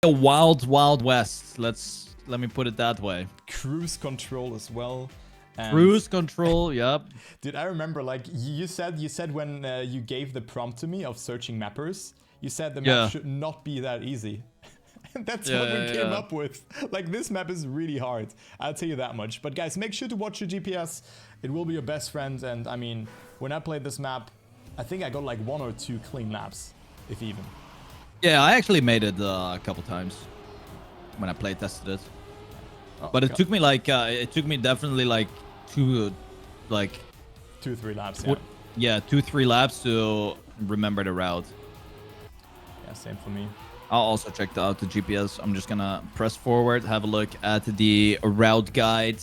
a wild west. Let me put it that way. Cruise control as well. And Cruise control, yep. Dude, I remember, like, you said when you gave the prompt to me of searching mappers, you said the map should not be that easy. And that's what we came up with. Like, this map is really hard. I'll tell you that much. But guys, make sure to watch your GPS. It will be your best friend. And I mean, when I played this map, I think I got like 1 or 2 clean laps, if even. Yeah, I actually made it a couple times when I play tested it. Oh, but it took me like definitely like 2 or 3 laps. Yeah, 2-3 laps to remember the route. Yeah, same for me. I'll also check out the GPS. I'm just gonna press forward, have a look at the route guide.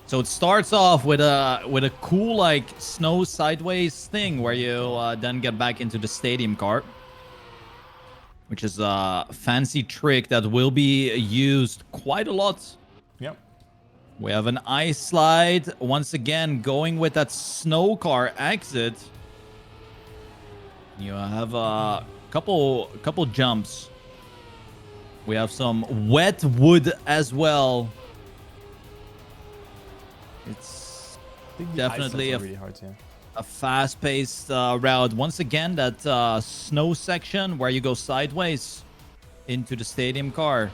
So it starts off with a cool like snow sideways thing where you then get back into the stadium car, which is a fancy trick that will be used quite a lot. Yep. We have an ice slide once again, going with that snow car exit. You have a couple jumps. We have some wet wood as well. It's definitely really hard, a fast-paced route. Once again, that snow section where you go sideways into the stadium car.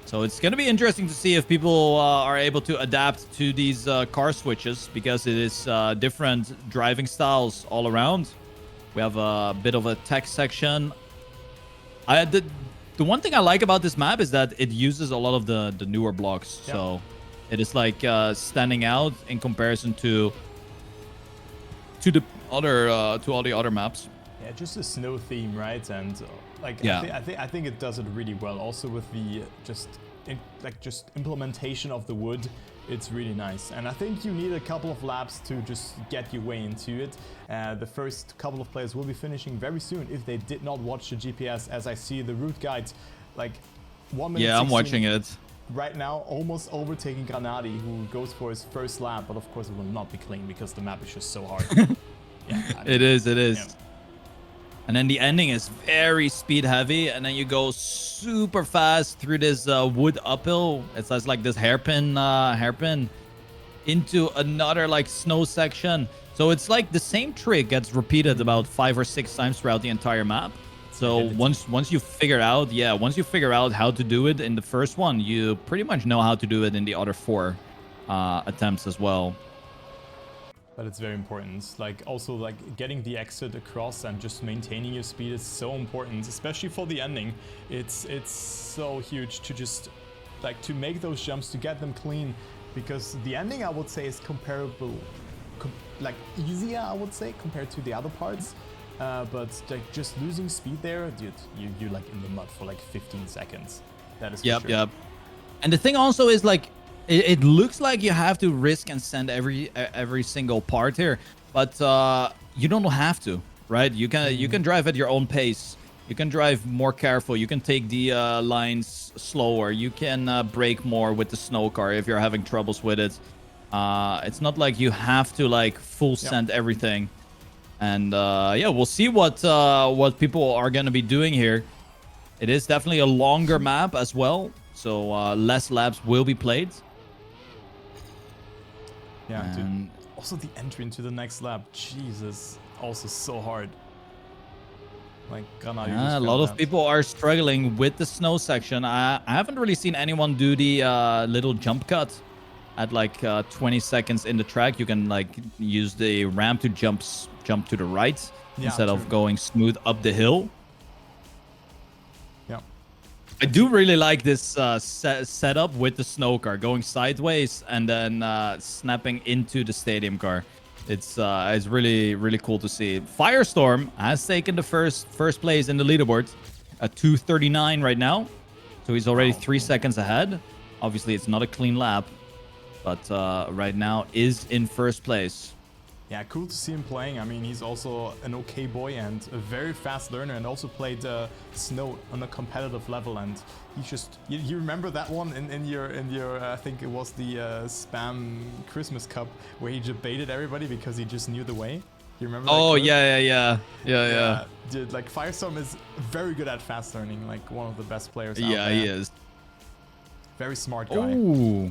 So it's going to be interesting to see if people are able to adapt to these car switches, because it is different driving styles all around. We have a bit of a tech section. The one thing I like about this map is that it uses a lot of the newer blocks. Yep. So it is like standing out in comparison to all the other maps. Yeah, just a snow theme, right? And like, yeah. I think it does it really well. Also with the just implementation of the wood, it's really nice. And I think you need a couple of laps to just get your way into it. The first couple of players will be finishing very soon if they did not watch the GPS, as I see the route guides like 1 minute. Yeah, I'm watching it right now, almost overtaking Granadi, who goes for his first lap, but of course it will not be clean because the map is just so hard. Yeah, it is. Yeah. And then the ending is very speed heavy, and then you go super fast through this wood uphill. It's like this hairpin into another like snow section. So it's like the same trick gets repeated about 5 or 6 times throughout the entire map. So once you figure out how to do it in the first one, you pretty much know how to do it in the other 4 attempts as well. But it's very important. Like, also, like, getting the exit across and just maintaining your speed is so important, especially for the ending. It's so huge to just, like, to make those jumps, to get them clean, because the ending, I would say, is comparable, like, easier, I would say, compared to the other parts. But, like, just losing speed there, dude, you're, like, in the mud for, like, 15 seconds. That is for sure. Yep. And the thing also is, like, it looks like you have to risk and send every single part here, but you don't have to, right? You can drive at your own pace. You can drive more careful. You can take the lines slower. You can brake more with the snow car if you're having troubles with it. It's not like you have to like full send everything. And yeah, we'll see what people are gonna be doing here. It is definitely a longer map as well, so less laps will be played. Yeah, dude. Also the entry into the next lap, Jesus, also so hard. Like, a lot of people are struggling with the snow section. I haven't really seen anyone do the little jump cut at like 20 seconds in the track. You can like use the ramp to jump to the right instead of going smooth up the hill. I do really like this setup with the snow car going sideways and then snapping into the stadium car. It's really cool to see. Firestorm has taken the first place in the leaderboard at 2:39 right now, so he's already 3 seconds ahead. Obviously, it's not a clean lap, but right now is in first place. Yeah, cool to see him playing. I mean, he's also an okay boy and a very fast learner, and also played snow on a competitive level. And he just, you remember that one in your I think it was the spam Christmas Cup, where he just baited everybody because he just knew the way. You remember that Oh clip? yeah. Dude, like Firestorm is very good at fast learning, like one of the best players out Yeah, there. he is. Very smart guy. Oh.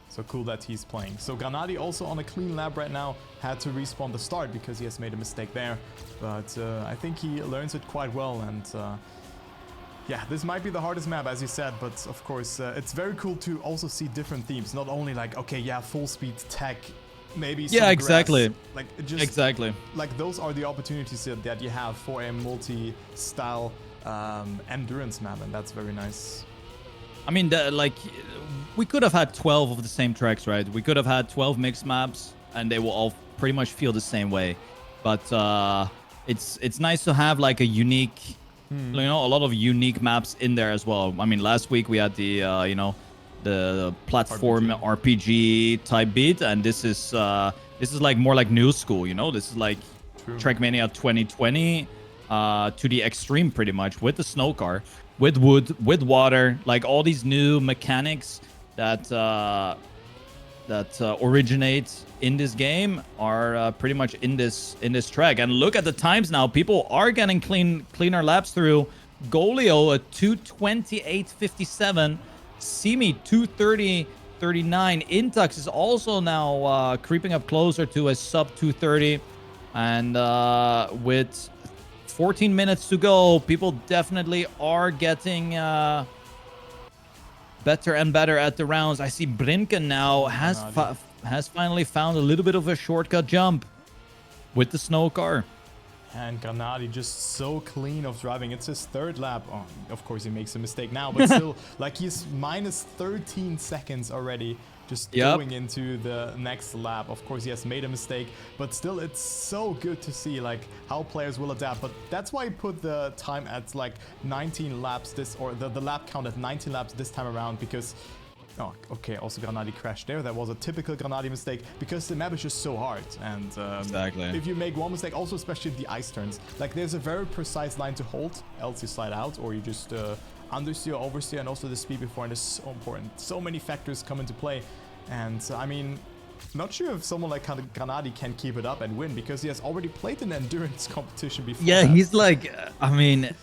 So cool that he's playing. So Granadi also on a clean lap right now, had to respawn the start because he has made a mistake there. But I think he learns it quite well, and yeah, this might be the hardest map, as you said, but of course it's very cool to also see different themes. Not only like, okay, yeah, full speed tech, maybe some Yeah, exactly. grass. Like just Exactly. like those are the opportunities that you have for a multi-style endurance map, and that's very nice. I mean, like, we could have had 12 of the same tracks, right? We could have had 12 mixed maps, and they will all pretty much feel the same way. But it's nice to have like a unique, you know, a lot of unique maps in there as well. I mean, last week we had the you know, the platform RPG type beat, and this is like more like new school, you know. This is like Trackmania 2020 to the extreme, pretty much, with the snow car, with wood, with water, like all these new mechanics that originate in this game are pretty much in this track. And look at the times now. People are getting cleaner laps through. Golio a 228.57, Simi 230.39. Intux is also now creeping up closer to a sub 230, and with 14 minutes to go, people definitely are getting better and better at the rounds. I see Brinken now has finally found a little bit of a shortcut jump with the snow car. And Granadi just so clean of driving. It's his third lap. Oh, of course he makes a mistake now, but still, like he's minus 13 seconds already. Just going into the next lap. Of course, he has made a mistake, but still, it's so good to see like how players will adapt. But that's why I put the time at like 19 laps or the lap count at 19 laps this time around, because oh, okay, also Granadi crashed there. That was a typical Granadi mistake, because the map is just so hard. And exactly. If you make one mistake, also especially the ice turns, like there's a very precise line to hold, else you slide out, or you just understeer, oversteer, and also the speed before, and it's so important. So many factors come into play, and I mean, not sure if someone like Granadi can keep it up and win, because he has already played an endurance competition before. Yeah, he's like, I mean,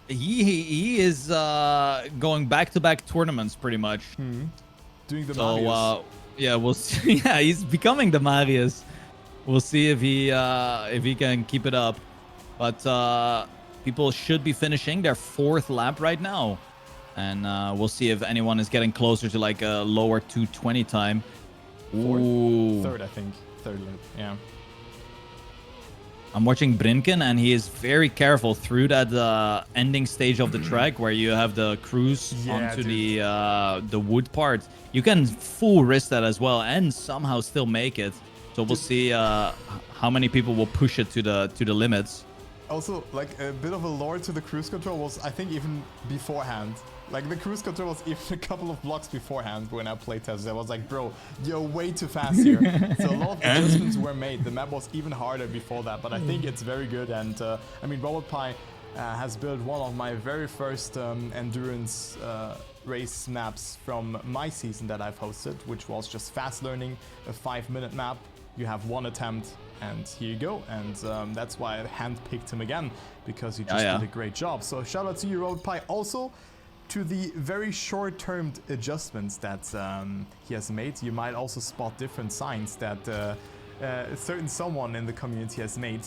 he is going back-to-back tournaments pretty much. Doing the Marius. Yeah, we'll see. Yeah, he's becoming the Marius. We'll see if he can keep it up. But people should be finishing their fourth lap right now, and we'll see if anyone is getting closer to like a lower 220 time. Third, I think. Third lap. Yeah. I'm watching Brinken, and he is very careful through that ending stage of the track where you have the cruise onto the wood part. You can full risk that as well and somehow still make it. So we'll see how many people will push it to the limits. Also, like a bit of a lore to the cruise control was, I think, even beforehand. Like the cruise control was even a couple of blocks beforehand when I played tested. I was like, bro, you're way too fast here. So a lot of adjustments were made. The map was even harder before that, but I think it's very good. And I mean, Robot Pie has built one of my very first endurance race maps from my season that I've hosted, which was just fast learning, a 5-minute map. You have one attempt, and here you go. And that's why I handpicked him again, because he just did a great job. So shout out to you, Robot Pie. Also, to the very short-term adjustments that he has made, you might also spot different signs that a certain someone in the community has made.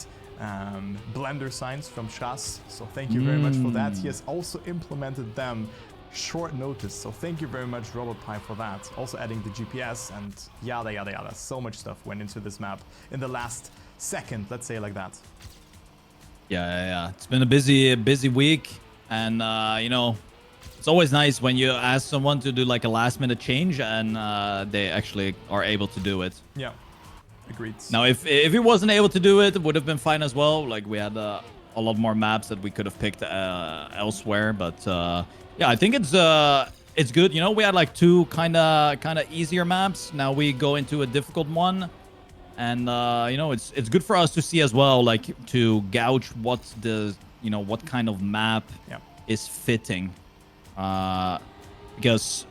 Blender signs from Shas, so thank you very much for that. He has also implemented them short notice, so thank you very much, Robot Pie, for that. Also adding the GPS and yada yada yada. So much stuff went into this map in the last second, let's say it like that. Yeah. It's been a busy week, and you know, it's always nice when you ask someone to do like a last-minute change, and they actually are able to do it. Yeah, agreed. Now, if he wasn't able to do it, it would have been fine as well. Like we had a lot more maps that we could have picked elsewhere, but yeah, I think it's good. You know, we had like two kind of easier maps. Now we go into a difficult one, and you know, it's good for us to see as well, like to gauge what kind of map is fitting. Because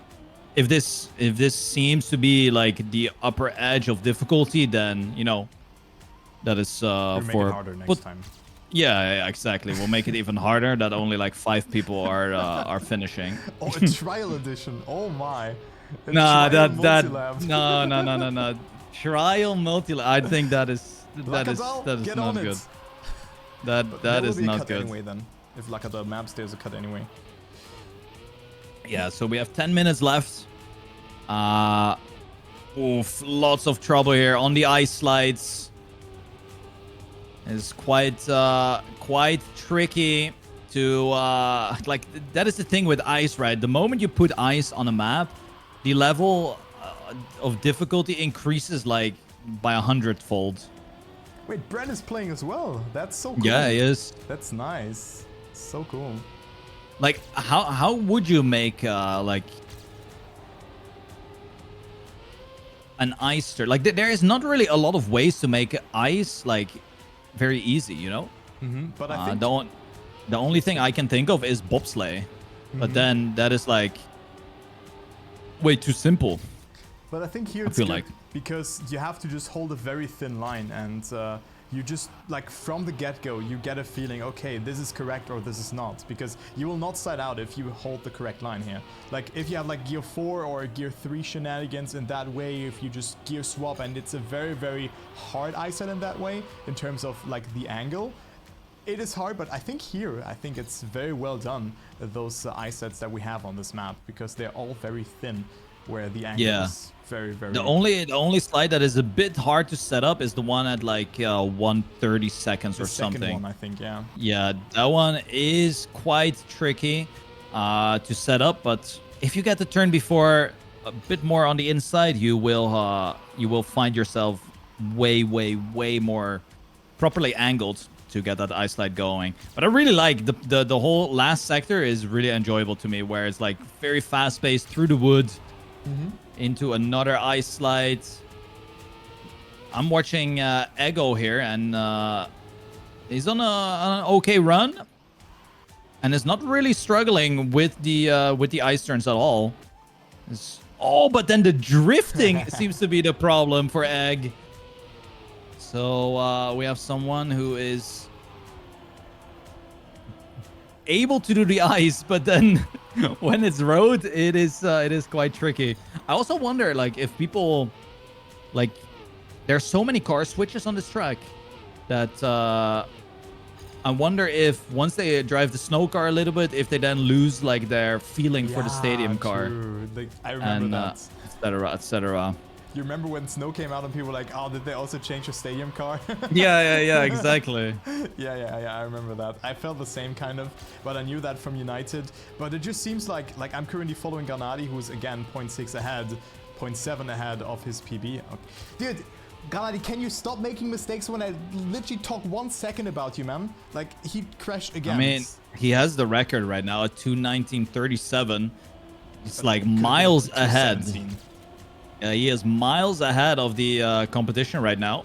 if this seems to be like the upper edge of difficulty, then you know that is We'll make it for. harder next But time. yeah, exactly. We'll make it even harder. That only like 5 people are finishing. Oh, a trial edition. Oh my. A Nah, trial that multi-lab. no. Trial multi. I think that is Lakadal, get not on good. it. That But there will is be a not cut good. anyway then. If Lakadal maps, there's a cut anyway. Yeah, so we have 10 minutes left. Oof, lots of trouble here on the ice slides. It's quite tricky to like that is the thing with ice, right? The moment you put ice on a map, the level of difficulty increases like by 100-fold. Wait, Brent is playing as well. That's so cool. Yeah, he is. That's nice. So cool. Like, how would you make like an ice turn? Like, there is not really a lot of ways to make ice like very easy, you know. But I think The only thing I can think of is bobsleigh, but then that is like way too simple. But I think here I it's feel good like. because you have to just hold a very thin line and you just like from the get-go you get a feeling, okay, this is correct or this is not, because you will not slide out if you hold the correct line here. Like if you have like gear 4 or gear 3 shenanigans in that way, if you just gear swap, and it's a very hard iSet in that way in terms of like the angle. It is hard, but I think here, I think it's very well done, those iSets that we have on this map, because they're all very thin, where the angle is very... The only slide that is a bit hard to set up is the one at like 130 seconds or something. The second one, I think, yeah. Yeah, that one is quite tricky to set up, but if you get the turn before a bit more on the inside, you will find yourself way more properly angled to get that ice slide going. But I really like the whole last sector is really enjoyable to me, where it's like very fast paced through the wood into another ice slide. I'm watching Ego here, and he's on an okay run, and is not really struggling with the ice turns at all. But then the drifting seems to be the problem for Egg. So we have someone who is able to do the ice, but then when it's road, it is quite tricky. I also wonder, like, if people, like, there's so many car switches on this track that I wonder if once they drive the snow car a little bit, if they then lose like their feeling for the stadium car. Like, I remember that. etc. You remember when snow came out and people were like, oh, did they also change the stadium car? Yeah, exactly. Yeah, I remember that. I felt the same kind of, but I knew that from United. But it just seems like I'm currently following Granadi, who's again 0.6 ahead, 0.7 ahead of his PB. Okay. Dude, Granadi, can you stop making mistakes when I literally talk 1 second about you, man? Like, he crashed again. I mean, he has the record right now at 2:19.37. It's like miles ahead. He is miles ahead of the competition right now.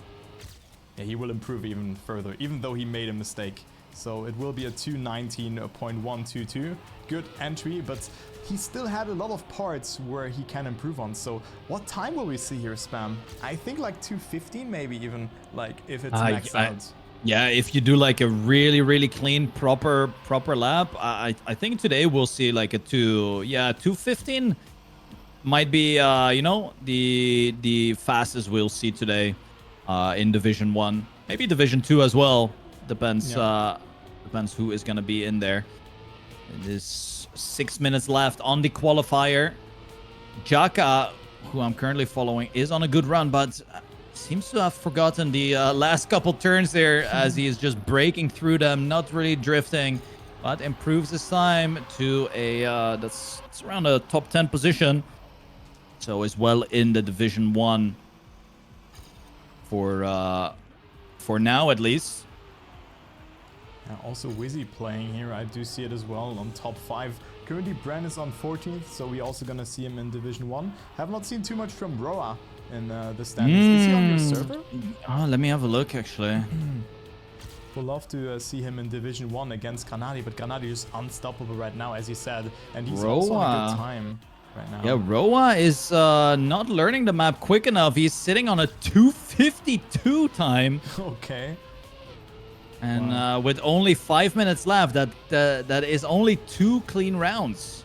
Yeah, he will improve even further, even though he made a mistake. So it will be a 2:19.122. Good entry, but he still had a lot of parts where he can improve on. So what time will we see here, Spam? I think like 2:15 maybe even, like if it's maxed out. Yeah, if you do like a really clean, proper lap, I think today we'll see like a 2:15. Might be, you know, the fastest we'll see today in Division 1. Maybe Division 2 as well. Depends depends who is going to be in there. It is 6 minutes left on the qualifier. Jaka, who I'm currently following, is on a good run, but seems to have forgotten the last couple turns there as he is just breaking through them, not really drifting, but improves his time to a that's around a top 10 position. So is well in the Division 1 for now at least. Also Wizzy playing here, I do see it as well on top 5. Currently Bran is on 14th, so we're also gonna see him in Division 1. Have not seen too much from Roa in the standings. Is he on your server? Oh, let me have a look actually. Would love to see him in Division 1 against Granadi, but Granadi is unstoppable right now, as you said, and he's also on a good time right now. Yeah, Roa is not learning the map quick enough. He's sitting on a 2:52 time. Okay. And Wow. with only 5 minutes left, that is only 2 clean rounds.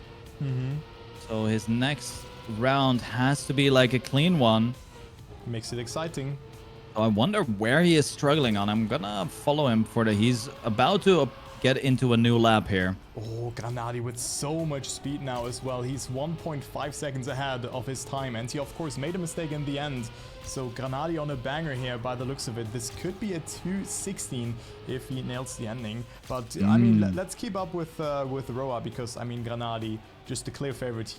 So his next round has to be like a clean one. Makes it exciting. So I wonder where he is struggling on. I'm gonna follow him for the... He's about to get into a new lap here. Oh, Granadi with so much speed now as well. He's 1.5 seconds ahead of his time, and he of course made a mistake in the end. So Granadi on a banger here by the looks of it. This could be a 2:16 if he nails the ending. But I mean, let's keep up with Roa, because I mean, Granadi, just a clear favorite.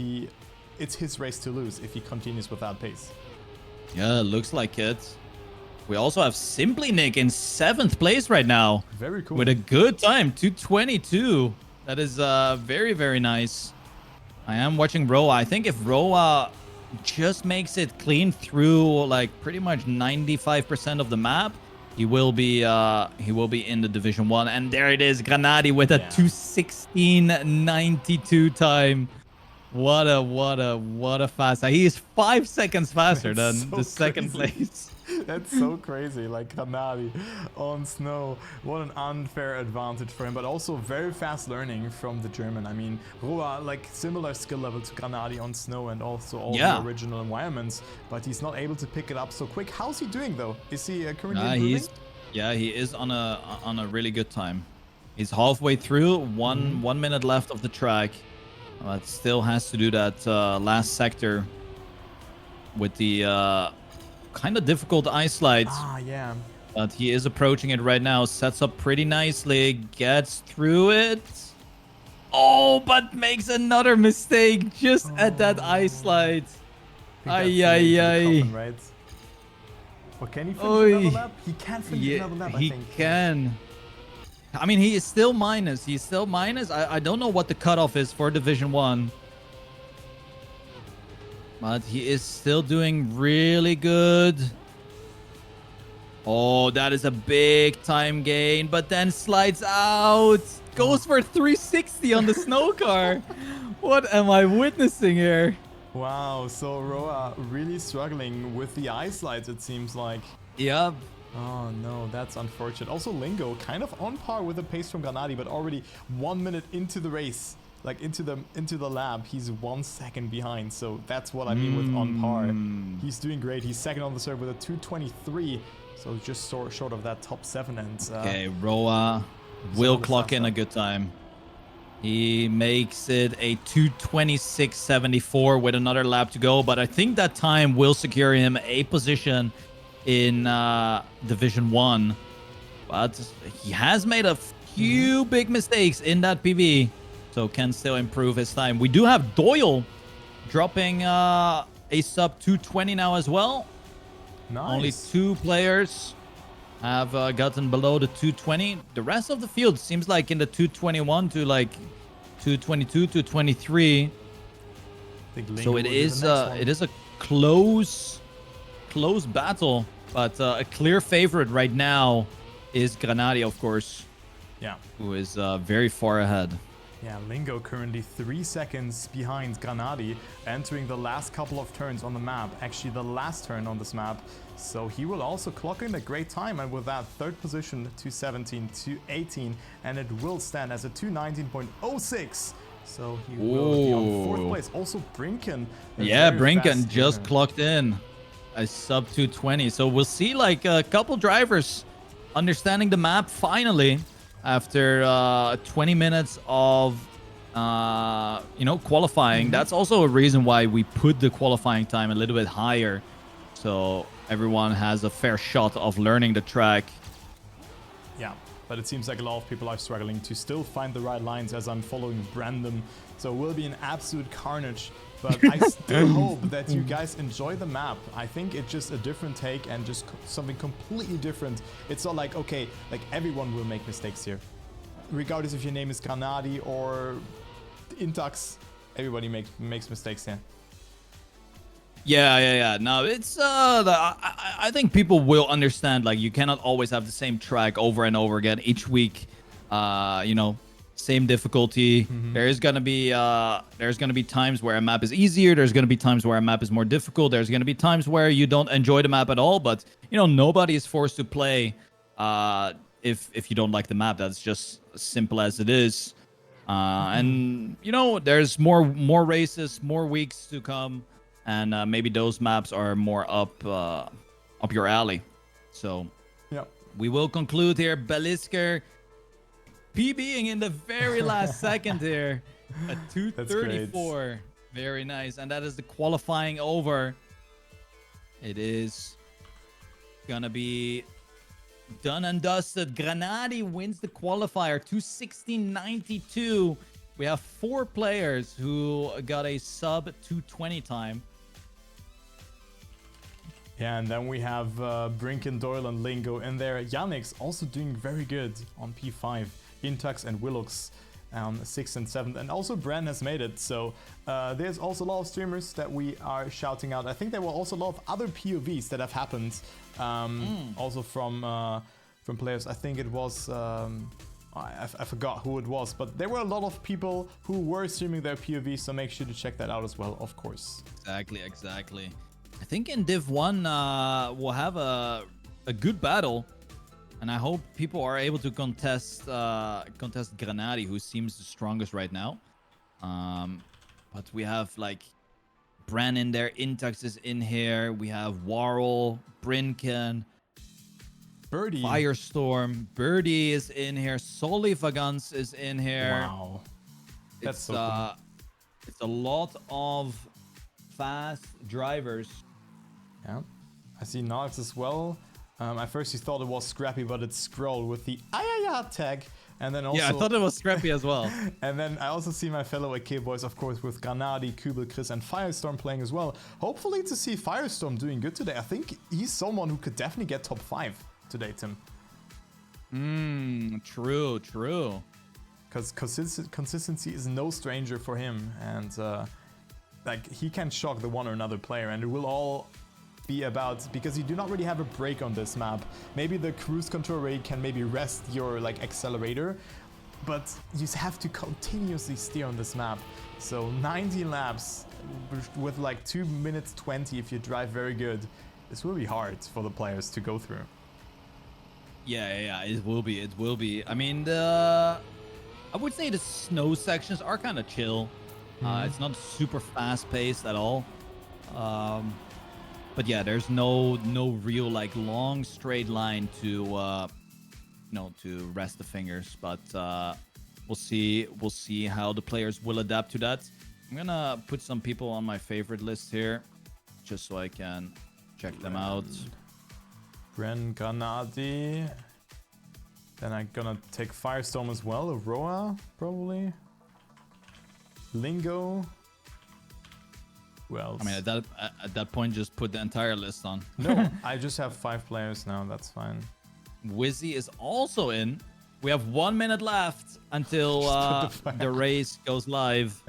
It's his race to lose if he continues with that pace. Yeah, looks like it. We also have Simply Nick in 7th place right now. Very cool. With a good time, 2:22. That is very, very nice. I am watching Roa. I think if Roa just makes it clean through like pretty much 95% of the map, he will be in the Division 1. And there it is, Granadi with a 2:16.92 time. What a fast. He is 5 seconds faster than the second place. That's so crazy. Like Granadi on snow. What an unfair advantage for him, but also very fast learning from the German. I mean, Roa, like similar skill level to Granadi on snow and also all the original environments, but he's not able to pick it up so quick. How's he doing though? Is he currently improving? He is on a really good time. He's halfway through, one minute left of the track. But still has to do that last sector with the kind of difficult ice slides. Ah, yeah. But he is approaching it right now. Sets up pretty nicely. Gets through it. Oh, but makes another mistake just at that ice slide. Ay. Right? Or can he finish another lap? He can't finish another lap, I think. He can. I mean, he is still minus. He's still minus. I don't know what the cutoff is for Division 1. But he is still doing really good. Oh, that is a big time gain. But then slides out. Goes for 360 on the snow car. What am I witnessing here? Wow, so Roa really struggling with the ice slides, it seems like. Yep. Oh no, that's unfortunate. Also Lingo kind of on par with the pace from Granadi, but already 1 minute into the race, like into the lap, he's 1 second behind. So that's what I mean with on par. He's doing great. He's second on the serve with a 2:23, so just short of that top 7. And okay, Roa will clock in a good time. He makes it a 2:26.74 with another lap to go, but I think that time will secure him a position in Division 1. But he has made a few big mistakes in that PB, so can still improve his time. We do have Doyle dropping a sub 2:20 now as well. Nice. Only 2 players have gotten below the 2:20. The rest of the field seems like in the 2:21 to like 2:22 to 23. So it is a close battle. But a clear favorite right now is Granadi, of course. Yeah. Who is very far ahead. Yeah, Lingo currently 3 seconds behind Granadi, entering the last couple of turns on the map. Actually, the last turn on this map. So he will also clock in a great time, and with that, 3rd position, 2:17, 2:18, and it will stand as a 2:19.06. So he will be on 4th place. Also, Brinken. Yeah, Brinken just clocked in a sub 2:20. So we'll see like a couple drivers understanding the map finally after 20 minutes of qualifying. That's also a reason why we put the qualifying time a little bit higher, so everyone has a fair shot of learning the track. Yeah, but it seems like a lot of people are struggling to still find the right lines as I'm following Brandon. So it will be an absolute carnage. But I still hope that you guys enjoy the map. I think it's just a different take and just something completely different. It's not like, okay, like everyone will make mistakes here. Regardless if your name is Granadi or Intax, everybody makes mistakes here. Yeah. No, it's I think people will understand, like, you cannot always have the same track over and over again each week. same difficulty. There's gonna be times where a map is easier. There's gonna be times where a map is more difficult. There's gonna be times where you don't enjoy the map at all. But you know, nobody is forced to play if you don't like the map. That's just as simple as it is. And you know, there's more races, more weeks to come, and maybe those maps are more up your alley. So Yeah. we will conclude here. Belisker PBing in the very last second here at 2:34. Very nice, and that is the qualifying over. It is gonna be done and dusted. Granadi wins the qualifier, 2:16.92. We have 4 players who got a sub 2:20 time. Yeah, and then we have Brinken, Doyle, and Lingo in there. Yannick's also doing very good on P5. Intux and Willux 6th and 7th, and also Bran has made it. So there's also a lot of streamers that we are shouting out. I think there were also a lot of other POVs that have happened, also from players. I think it was I forgot who it was, but there were a lot of people who were streaming their POVs. So make sure to check that out as well, of course. Exactly. I think in Div 1 we'll have a good battle. And I hope people are able to contest Granadi, who seems the strongest right now. But we have like Bran in there, Intux is in here. We have Warl, Brinken, Birdie, Firestorm, Birdie is in here. Solifagans is in here. Wow, that's so cool. It's a lot of fast drivers. Yeah, I see Nox as well. At first you thought it was Scrappy, but it's Scroll with the Ayaya tag. And then also... Yeah, I thought it was Scrappy as well. And then I also see my fellow AK boys, of course, with Granadi, Kubel, Chris, and Firestorm playing as well. Hopefully to see Firestorm doing good today. I think he's someone who could definitely get top 5 today, Tim. True. Because consistency is no stranger for him. And like he can shock the one or another player, and it will all be about, because you do not really have a break on this map. Maybe the cruise control rate can maybe rest your like accelerator, but you have to continuously steer on this map. So 90 laps with like 2 minutes 20 if you drive very good. This will be hard for the players to go through. Yeah, it will be. I mean, I would say the snow sections are kind of chill. It's not super fast paced at all. But yeah, there's no real like long straight line to to rest the fingers. But we'll see how the players will adapt to that. I'm gonna put some people on my favorite list here, just so I can check them out. Bren, Granadi. Then I'm gonna take Firestorm as well. Aurora, probably. Lingo. Who else? I mean, at that point, just put the entire list on. No, I just have 5 players now. That's fine. Wizzy is also in. We have 1 minute left until the race goes live.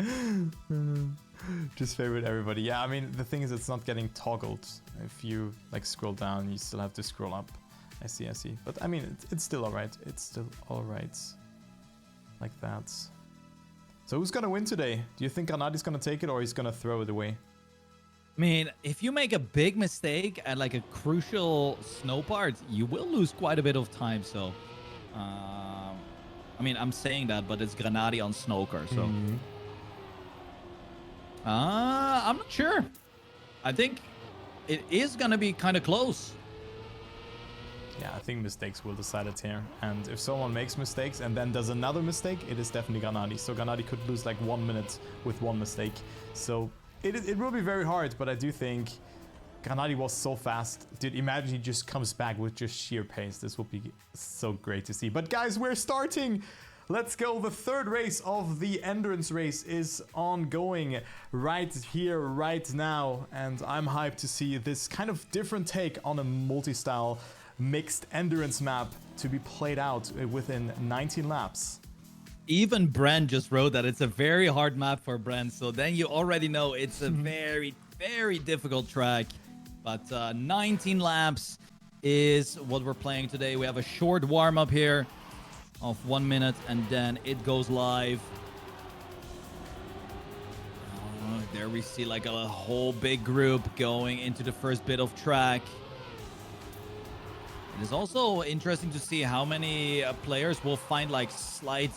Just favorite everybody. Yeah, I mean, the thing is, it's not getting toggled. If you like scroll down, you still have to scroll up. I see. But I mean, it's still alright. Like that. So who's gonna win today? Do you think Granadi's gonna take it, or he's gonna throw it away? I mean, if you make a big mistake at like a crucial snow part, you will lose quite a bit of time. So, I mean, I'm saying that, but it's Granadi on Snowcar, so. I'm not sure. I think it is gonna be kind of close. Yeah, I think mistakes will decide it here. And if someone makes mistakes and then does another mistake, it is definitely Granadi. So Granadi could lose like 1 minute with one mistake. So it will be very hard, but I do think Granadi was so fast. Dude, imagine he just comes back with just sheer pace. This will be so great to see. But guys, we're starting. Let's go. The third race of the endurance race is ongoing right here, right now. And I'm hyped to see this kind of different take on a multi-style mixed endurance map to be played out within 19 laps. Even Bren just wrote that it's a very hard map for Bren, so then you already know it's a very, very difficult track. But 19 laps is what we're playing today. We have a short warm-up here. of 1 minute, and then it goes live. There we see like a whole big group going into the first bit of track. It is also interesting to see how many players will find like slight,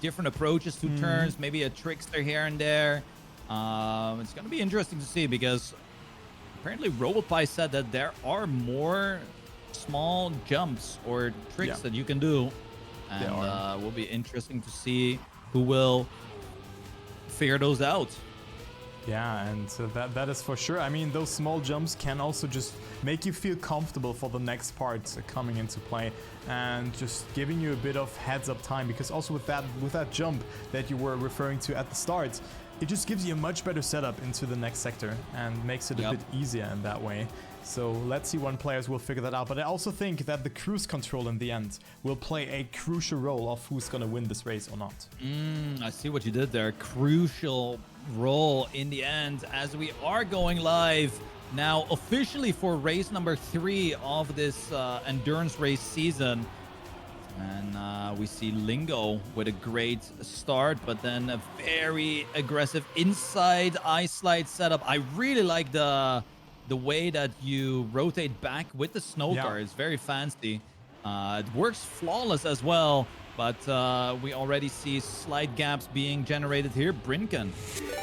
different approaches to turns, maybe a trickster here and there. It's going to be interesting to see because apparently RobotPie said that there are more small jumps or tricks that you can do. And will be interesting to see who will figure those out. Yeah, and that is for sure. I mean, those small jumps can also just make you feel comfortable for the next part coming into play, and just giving you a bit of heads up time, because also with that jump that you were referring to at the start, it just gives you a much better setup into the next sector and makes it a bit easier in that way. So let's see when players will figure that out. But I also think that the cruise control in the end will play a crucial role of who's going to win this race or not. I see what you did there. Crucial role in the end, as we are going live now officially for race number 3 of this endurance race season. And we see Lingo with a great start, but then a very aggressive inside ice slide setup. I really like the way that you rotate back with the snow car. It's very fancy. It works flawless as well, but we already see slight gaps being generated here. Brinken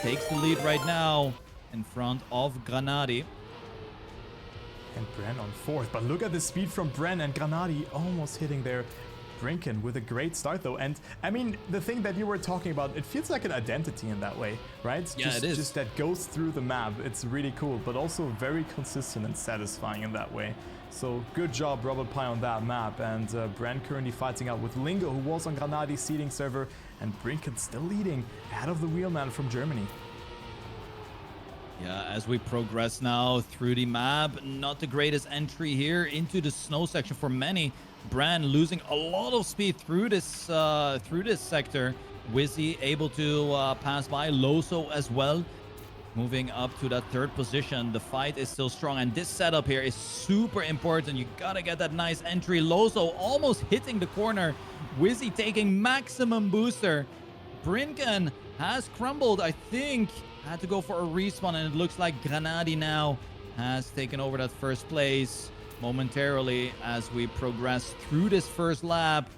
takes the lead right now in front of Granadi. And Bren on 4th, but look at the speed from Bren, and Granadi almost hitting there. Brinken with a great start though, and I mean, the thing that you were talking about, it feels like an identity in that way, right? Yeah, it is. Just that goes through the map. It's really cool, but also very consistent and satisfying in that way. So good job, RobotPie, on that map. And Bren currently fighting out with Lingo, who was on Granadi's seeding server, and Brinken still leading ahead of the wheelman from Germany. Yeah, as we progress now through the map, not the greatest entry here into the snow section for many. Bran losing a lot of speed through this sector. Wizzy able to pass by. Loso as well, moving up to that 3rd position. The fight is still strong, and this setup here is super important. You gotta get that nice entry. Loso almost hitting the corner. Wizzy taking maximum booster. Brinken has crumbled, I think. Had to go for a respawn, and it looks like Granadi now has taken over that 1st place momentarily as we progress through this first lap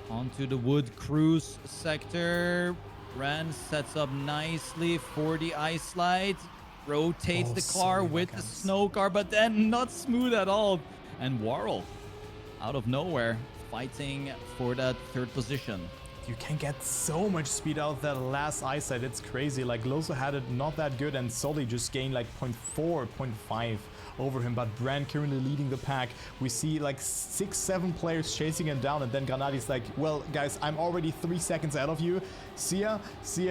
onto the wood cruise sector. Ren sets up nicely for the ice slide, rotates the car with the snow car, but then not smooth at all. And Warrel out of nowhere fighting for that 3rd position. You can get so much speed out of that last ice slide. It's crazy. Like, Loso had it not that good, and Sully just gained like 0.4, 0.5 over him. But Brand currently leading the pack. We see like 6-7 players chasing him down, and then Granadi's like, well, guys, I'm already 3 seconds ahead of you. See ya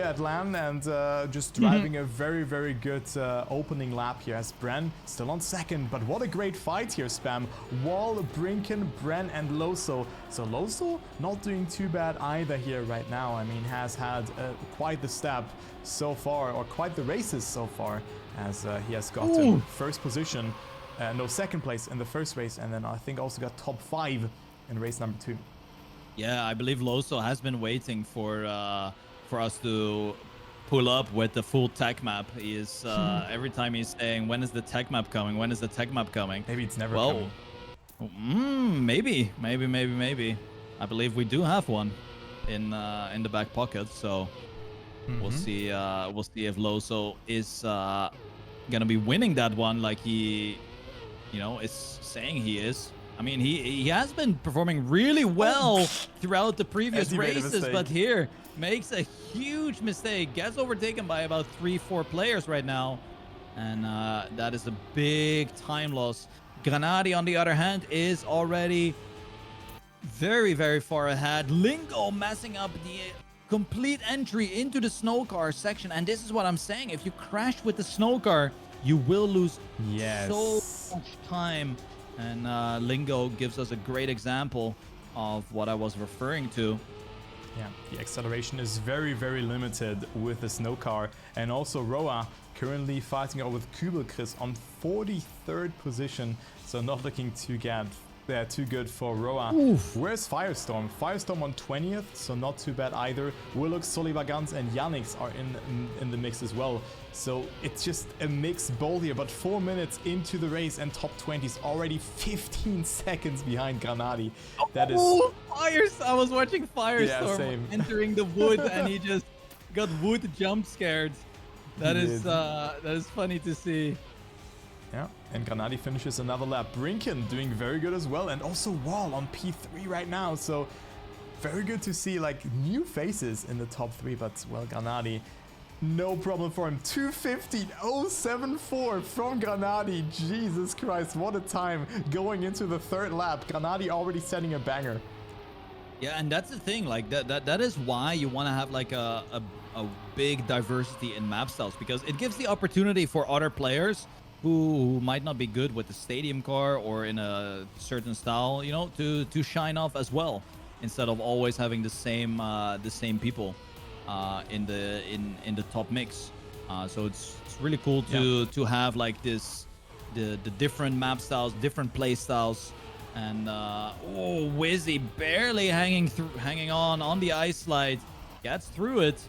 at LAN, and just driving a very, very good opening lap here as Bren still on 2nd. But what a great fight here, Spam. Wall, Brinken, Bren, and Loso. So Loso not doing too bad either here right now. I mean, has had quite the step so far, or quite the races so far, as he has gotten 1st position, no, 2nd place in the 1st race, and then I think also got top 5 in race number 2. Yeah, I believe Loso has been waiting for us to pull up with the full tech map. He is every time he's saying, when is the tech map coming? When is the tech map coming? Maybe it's never coming. Maybe. I believe we do have one in the back pocket, so we'll see if Loso is gonna be winning that one like he is saying he is. I mean, he has been performing really well throughout the previous races, but here makes a huge mistake. Gets overtaken by about 3-4 players right now, and that is a big time loss. Granadi, on the other hand, is already very, very far ahead. Lingo messing up the complete entry into the snow car section, and this is what I'm saying. If you crash with the snow car, you will lose so much time. And Lingo gives us a great example of what I was referring to. Yeah, the acceleration is very, very limited with the snow car. And also Roa currently fighting out with Kübel Chris on 43rd position. So not looking to get Yeah, too good for Roa. Oof. Where's Firestorm? Firestorm on 20th, so not too bad either. Willux, Solivagans, and Yannick's are in the mix as well. So it's just a mixed bowl here, but 4 minutes into the race and top 20 is already 15 seconds behind Granadi. That is... Oh, I was watching Firestorm same. entering the wood and he just got wood jump scared. That is funny to see. Yeah, and Granadi finishes another lap. Brinken doing very good as well, and also Wall on P3 right now. So very good to see like new faces in the top 3, but well, Granadi, no problem for him. 2:15.074 from Granadi. Jesus Christ, what a time going into the 3rd lap. Granadi already setting a banger. Yeah, and that's the thing. Like that is why you want to have like a big diversity in map styles, because it gives the opportunity for other players who might not be good with the stadium car or in a certain style, you know, to shine off as well, instead of always having the same people in the top mix. So it's really cool to have like this the different map styles, different play styles. And oh, Wizzy barely hanging on the ice slide, gets through it.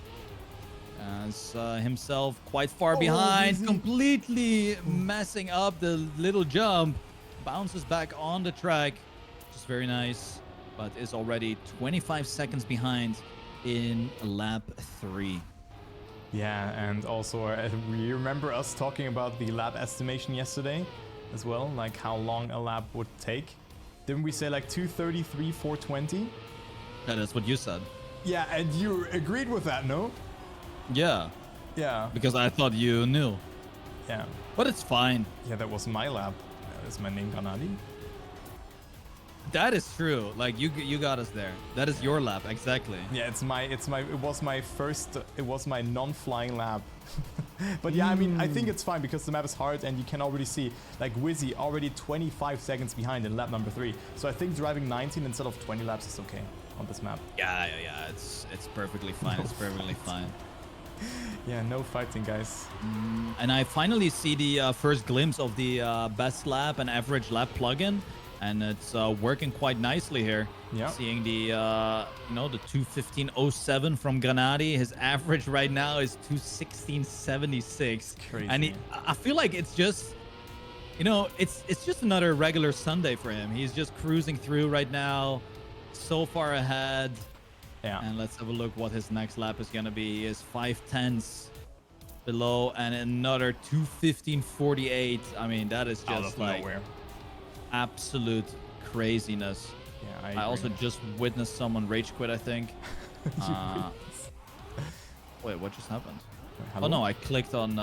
As himself quite far behind, Wizzy. Completely messing up the little jump. Bounces back on the track, which is very nice, but is already 25 seconds behind in lap 3. Yeah, and also we remember us talking about the lap estimation yesterday as well, like how long a lap would take. Didn't we say like 2:33, 4:20? Yeah, that's what you said. Yeah, and you agreed with that, no? Yeah, Yeah. because I thought you knew. Yeah. But it's fine. Yeah, that was my lap. That is my name, Granadi. That is true. Like you got us there. That is your lap, exactly. Yeah, it was my non-flying lap. But yeah, I mean, I think it's fine because the map is hard and you can already see like Wizzy already 25 seconds behind in lap number 3. So I think driving 19 instead of 20 laps is okay on this map. Yeah. It's perfectly fine. It's perfectly fine. Yeah, no fighting, guys. And I finally see the first glimpse of the best lap and average lap plugin, and it's working quite nicely here. Yeah. Seeing the the 2:15.07 from Granadi. His average right now is 2:16.76. Crazy. And I feel like it's just, it's just another regular Sunday for him. He's just cruising through right now, so far ahead. Yeah. And let's have a look what his next lap is gonna be. He is 5/10 below and another 2:15.48. I mean, that is Out just of like nowhere. absolute craziness. Yeah, I also just witnessed someone rage quit, I think. Wait, what just happened? Hello? Oh no, I clicked on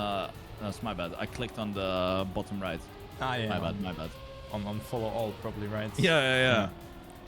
that's my bad. I clicked on the bottom right. Yeah. My bad. On follow all, probably, right? Yeah.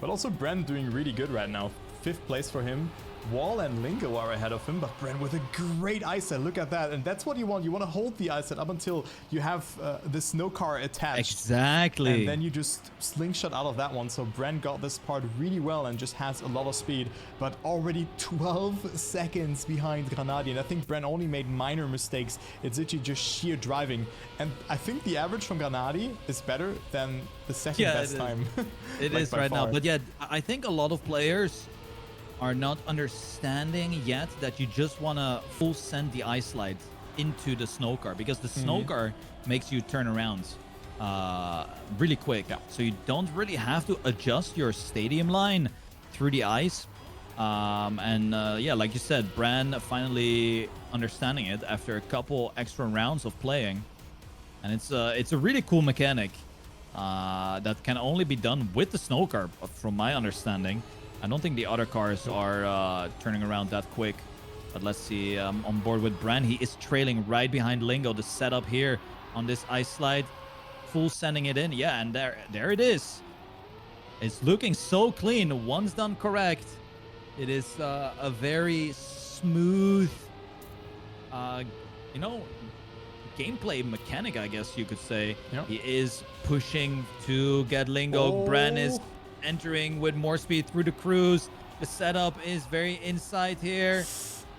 But also Bren doing really good right now. 5th place for him. Wall and Lingo are ahead of him, but Bren with a great ice set. Look at that. And that's what you want. You want to hold the ice set up until you have the snow car attached. Exactly. And then you just slingshot out of that one. So Bren got this part really well and just has a lot of speed, but already 12 seconds behind Granadi. And I think Bren only made minor mistakes. It's literally just sheer driving. And I think the average from Granadi is better than the second best time. It like is by right now. far. But yeah, I think a lot of players are not understanding yet that you just want to full send the ice slide into the snow car, because the snow car makes you turn around really quick. Yeah. So you don't really have to adjust your stadium line through the ice. Yeah, like you said, Bran finally understanding it after a couple extra rounds of playing. And it's a really cool mechanic that can only be done with the snow car, from my understanding. I don't think the other cars are turning around that quick. But let's see, on board with Bran. He is trailing right behind Lingo. The setup here on this ice slide, full sending it in. Yeah, and there it is. It's looking so clean. Once done correct, it is a very smooth, gameplay mechanic, I guess you could say. Yeah. He is pushing to get Lingo. Bran is entering with more speed through the cruise. The setup is very inside here.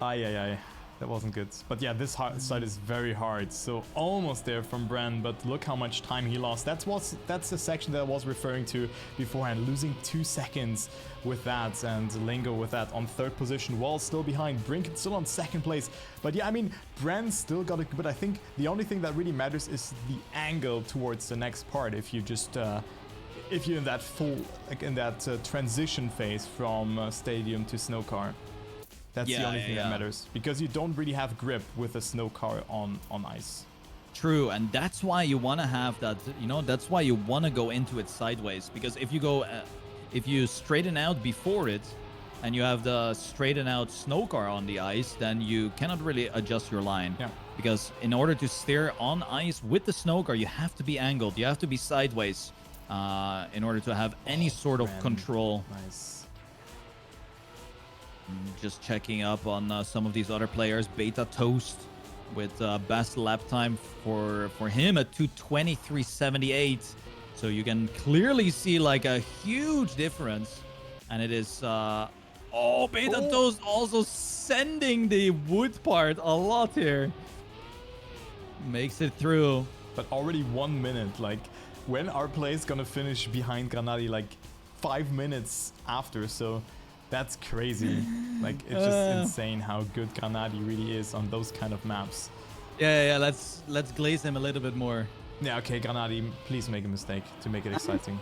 Aye. That wasn't good. But yeah, this side is very hard. So almost there from Bren, but look how much time he lost. That's the section that I was referring to beforehand. Losing 2 seconds with that, and Lingo with that on 3rd position, while still behind. Brinket still on 2nd place. But yeah, I mean, Bren still got it. But I think the only thing that really matters is the angle towards the next part. If you just if you're in that transition phase from stadium to snow car. That's the only thing that matters, because you don't really have grip with a snow car on ice. True, and that's why you want to have that, you know, that's why you want to go into it sideways, because if you go, if you straighten out before it, and you have the straighten out snow car on the ice, then you cannot really adjust your line. Yeah. Because in order to steer on ice with the snow car, you have to be angled, you have to be sideways, in order to have any sort of control. Nice. Just checking up on some of these other players. Beta Toast with best lap time for him at 2:23.78. So you can clearly see like a huge difference. And it is Beta Toast also sending the wood part a lot here. Makes it through. But already 1 minute. Like, when our play is gonna finish behind Granadi? Like 5 minutes after. So that's crazy. Like, it's just insane how good Granadi really is on those kind of maps. Yeah. Let's glaze him a little bit more. Yeah, okay, Granadi, please make a mistake to make it exciting.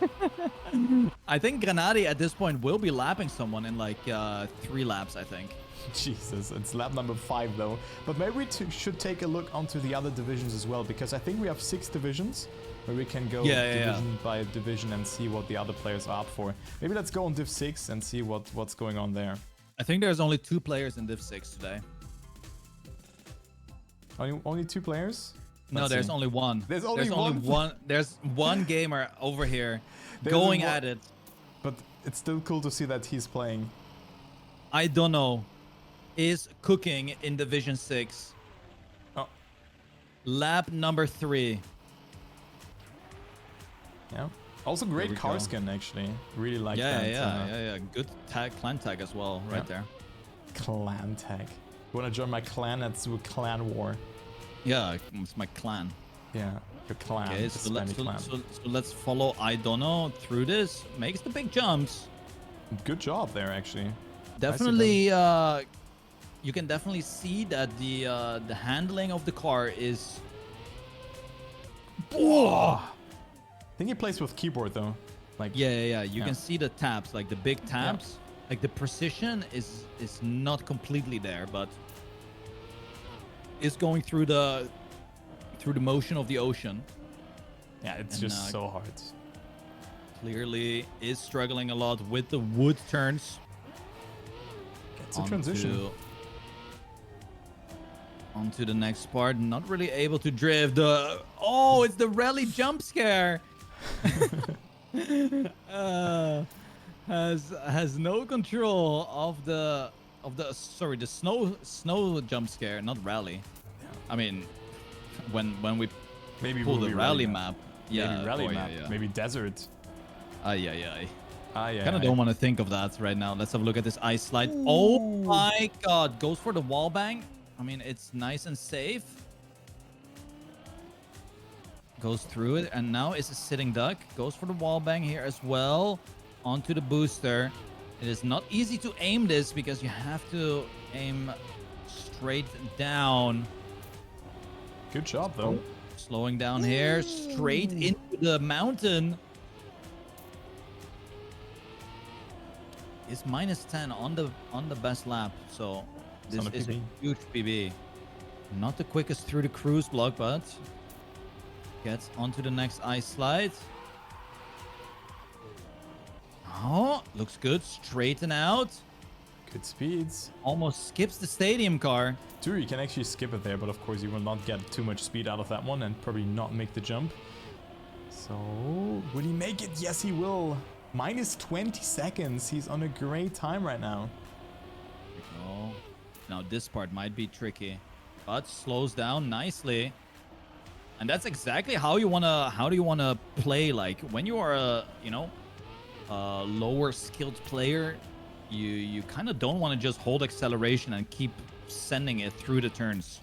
I think Granadi at this point will be lapping someone in like 3 laps, I think. Jesus, it's lap number 5 though. But maybe we should take a look onto the other divisions as well, because I think we have 6 divisions where we can go division by division and see what the other players are up for. Maybe let's go on Div 6 and see what's going on there. I think there's only 2 players in Div 6 today. Only 2 players? No, there's only one. There's only one? There's one gamer over here going at it. But it's still cool to see that he's playing. I don't know. Is cooking in Division 6. Oh. Lap number 3. Yeah. Also great car skin, actually. Really like that. Yeah. Good tag, clan tag as well, right there. Clan tag. You want to join my clan? Let's do a clan war. Yeah, it's my clan. Yeah, your clan. Okay, so let's follow Idono through this. Makes the big jumps. Good job there, actually. Definitely, you can definitely see that the handling of the car is. Whoa! I think he plays with keyboard though. Like yeah. You can see the taps, like the big taps. Like the precision is not completely there, but is going through the motion of the ocean. Yeah, it's just so hard. Clearly is struggling a lot with the wood turns. It's a transition. Onto the next part. Not really able to drift. It's the rally jump scare. Has no control of the snow jump scare, not rally. Yeah. I mean, when we maybe pull the rally map. Yeah, maybe rally map. Yeah. Maybe desert. I kind of don't want to think of that right now. Let's have a look at this ice slide. Ooh. Oh my god, goes for the wall bang. I mean, it's nice and safe. Goes through it, and now is a sitting duck. Goes for the wall bang here as well. Onto the booster. It is not easy to aim this because you have to aim straight down. Good job though. Slowing down here, straight into the mountain. Is -10 on the best lap, so this is a huge PB. Not the quickest through the cruise block, but gets onto the next ice slide. Oh, looks good. Straighten out. Good speeds. Almost skips the stadium car. True, you can actually skip it there, but of course you will not get too much speed out of that one and probably not make the jump. So, will he make it? Yes, he will. -20 seconds. He's on a great time right now. Oh, now this part might be tricky, but slows down nicely. And that's exactly how you wanna play. Like when you are a lower skilled player, you kind of don't want to just hold acceleration and keep sending it through the turns.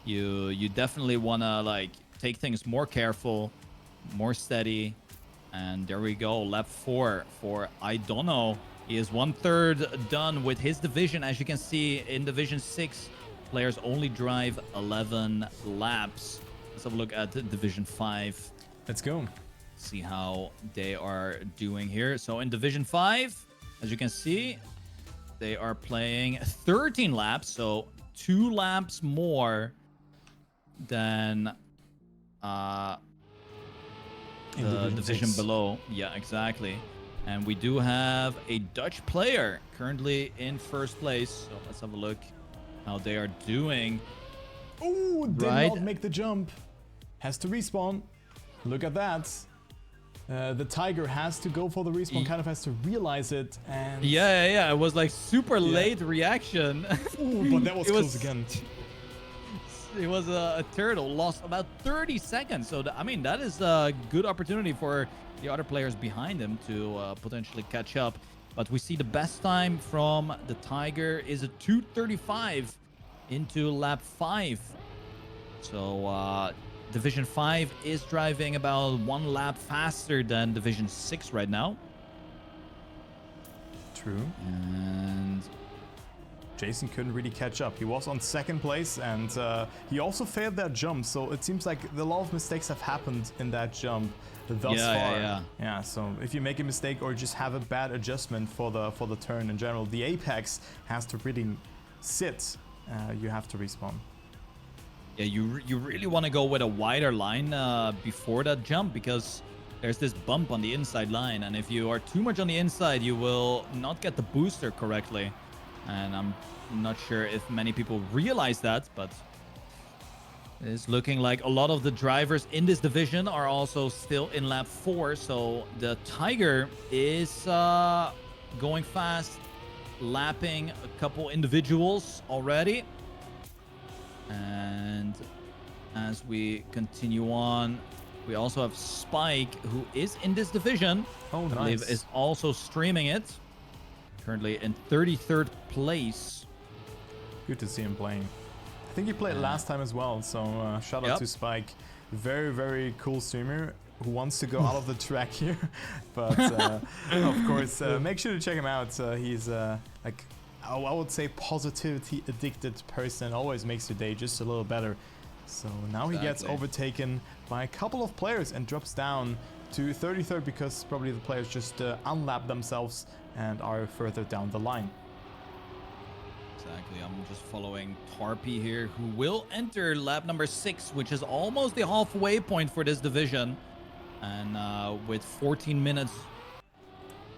You definitely want to like take things more careful, more steady. And there we go, lap 4 for I don't know. He is 1/3 done with his division. As you can see, in Division 6, players only drive 11 laps. Let's have a look at Division 5. Let's go. See how they are doing here. So in Division 5, as you can see, they are playing 13 laps. So 2 laps more than the division below. Yeah, exactly. And we do have a Dutch player currently in first place. So let's have a look how they are doing. Oh, did not make the jump. Has to respawn. Look at that. The Tiger has to go for the respawn, kind of has to realize it. And yeah. It was like super late reaction. Ooh, but that was close again. It was a turtle, lost about 30 seconds. So, I mean, that is a good opportunity for the other players behind him to potentially catch up. But we see the best time from the Tiger is a 2:35 into lap 5. So, Division 5 is driving about 1 lap faster than Division 6 right now. True. And Jason couldn't really catch up. He was on 2nd place, and he also failed that jump. So it seems like a lot of mistakes have happened in that jump thus far. Yeah. So if you make a mistake or just have a bad adjustment for the turn in general, the apex has to really sit. You have to respawn. Yeah, you really want to go with a wider line before that jump, because there's this bump on the inside line, and if you are too much on the inside, you will not get the booster correctly. And I'm not sure if many people realize that, but it's looking like a lot of the drivers in this division are also still in lap 4. So the Tiger is going fast, lapping a couple individuals already. And as we continue on, we also have Spike, who is in this division. Oh, nice. I believe is also streaming it. Currently in 33rd place. Good to see him playing. I think he played last time as well, so shout out to Spike. Very, very cool streamer who wants to go out of the track here. But of course, make sure to check him out. He's like, I would say, positivity addicted person. Always makes your day just a little better. So now he gets overtaken by a couple of players and drops down to 33rd, because probably the players just unlap themselves and are further down the line. Exactly. I'm just following Tarpy here, who will enter lap number 6, which is almost the halfway point for this division. And with 14 minutes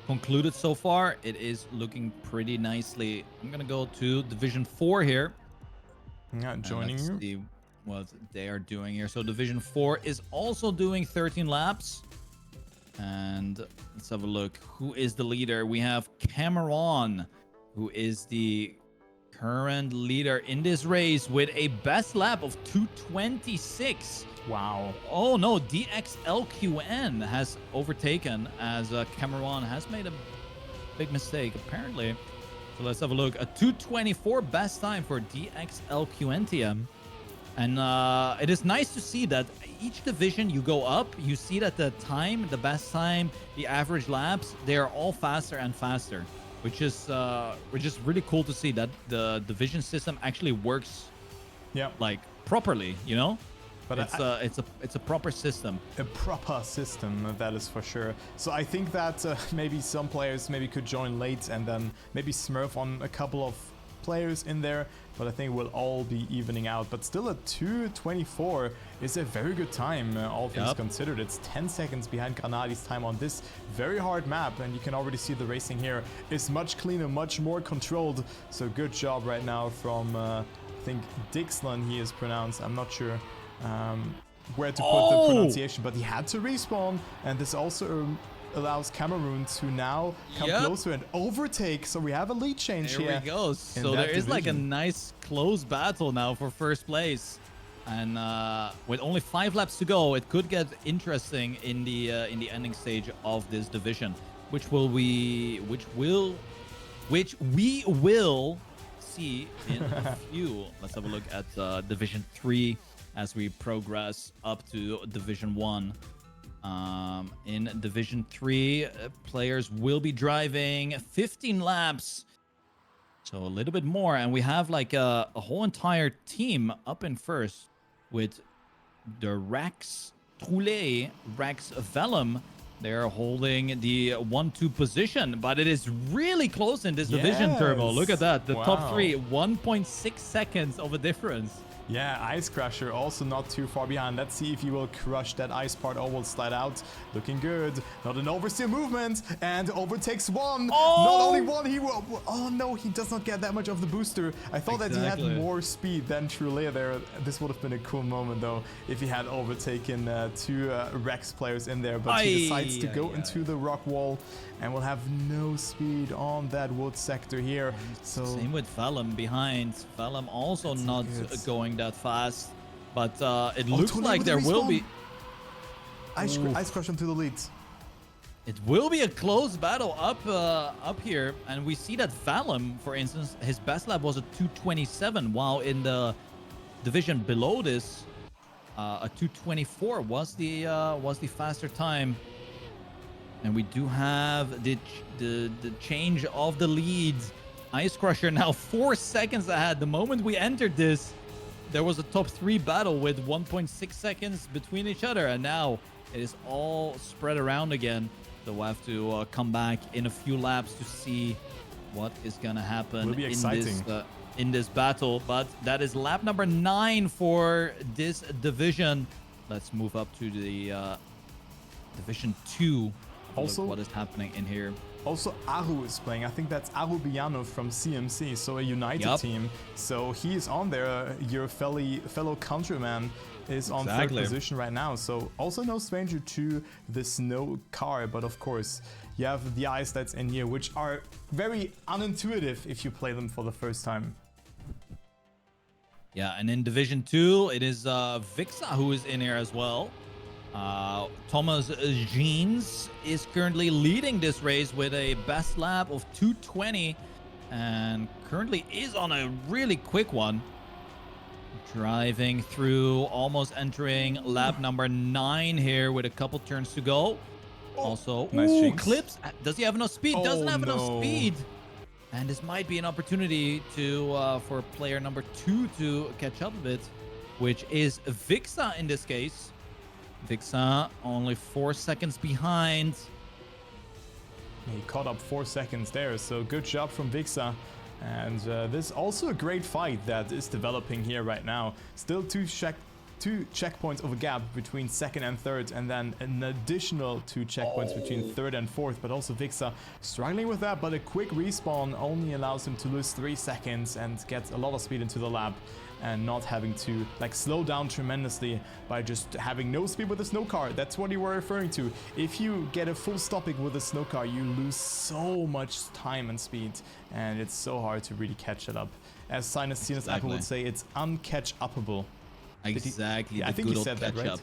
concluded so far, it is looking pretty nicely. I'm gonna go to Division 4 here. Yeah, joining you. See what they are doing here. So Division 4 is also doing 13 laps. And let's have a look. Who is the leader? We have Cameron, who is the current leader in this race with a best lap of 2:26. Wow. Oh no, DXLQN has overtaken, as Cameron has made a big mistake apparently. So let's have a look. A 2:24 best time for DXLQNTM. And it is nice to see that each division you go up, you see that the time, the best time, the average laps, they are all faster and faster, which is really cool to see that the division system actually works, like properly, you know. But it's a proper system. A proper system, that is for sure. So I think that maybe some players could join late and then maybe smurf on a couple of players in there, but I think we'll all be evening out. But still, a 2:24 is a very good time, all things considered. It's 10 seconds behind Granadi's time on this very hard map, and you can already see the racing here is much cleaner, much more controlled. So good job right now from, I think Dixlan he is pronounced. I'm not sure where to put the pronunciation, but he had to respawn, and this also allows Cameroon to now come closer and overtake. So we have a lead change here. There we go. So there is like a nice close battle now for first place, and with only 5 laps to go, it could get interesting in the ending stage of this division, which we will see in a few. Let's have a look at Division 3 as we progress up to Division 1. In Division 3, players will be driving 15 laps. So a little bit more. And we have like a whole entire team up in first with the Rex Troulet, Rex Vellum. They're holding the 1-2 position, but it is really close in this division, Turbo. Look at that. The top three, 1.6 seconds of a difference. Yeah, Ice Crusher also not too far behind. Let's see if he will crush that ice part or will slide out. Looking good. Not an oversteer movement and overtakes one. Oh! Not only one, he will. Oh no, he does not get that much of the booster. I thought that he had more speed than Trulea there. This would have been a cool moment though if he had overtaken two Rex players in there. But he decides to go into the rock wall and will have no speed on that wood sector here. So same with Vellum behind. Vellum also not going that fast, but it looks like there will be Ice Crush into the lead. It will be a close battle up here, and we see that Vellum, for instance, his best lap was a 2:27, while in the division below this, a 2:24 was the faster time. And we do have the change of the leads. Ice Crusher now 4 seconds ahead. The moment we entered this, there was a top 3 battle with 1.6 seconds between each other, and now it is all spread around again. So we'll have to come back in a few laps to see what is gonna happen Will be exciting. In this battle. But that is lap number 9 for this division. Let's move up to the Division 2. Also, what is happening in here? Also, Aru is playing. I think that's Aru Biano from CMC, so a United team. So he is on there. Your fellow countryman is on third position right now. So also no stranger to the snow car, but of course you have the ice that's in here, which are very unintuitive if you play them for the first time. Yeah, and in Division 2, it is Vixa who is in here as well. Thomas Jeans is currently leading this race with a best lap of 2:20 and currently is on a really quick one. Driving through, almost entering lap number 9 here with a couple turns to go. Also, nice Clips. Does he have enough speed? Doesn't have enough speed. And this might be an opportunity to for player number 2 to catch up a bit, which is Vixa in this case. Vixa only 4 seconds behind. He caught up 4 seconds there, so good job from Vixa. And this is also a great fight that is developing here right now. Still two checkpoints of a gap between second and third, and then an additional 2 checkpoints between third and fourth. But also Vixa struggling with that, but a quick respawn only allows him to lose 3 seconds and get a lot of speed into the lap, and not having to like slow down tremendously by just having no speed with the snow car. That's what you were referring to. If you get a full stopping with a snow car, you lose so much time and speed, and it's so hard to really catch it up. As Sinus Apple would say, it's uncatch-upable. Exactly. I think he said that, right?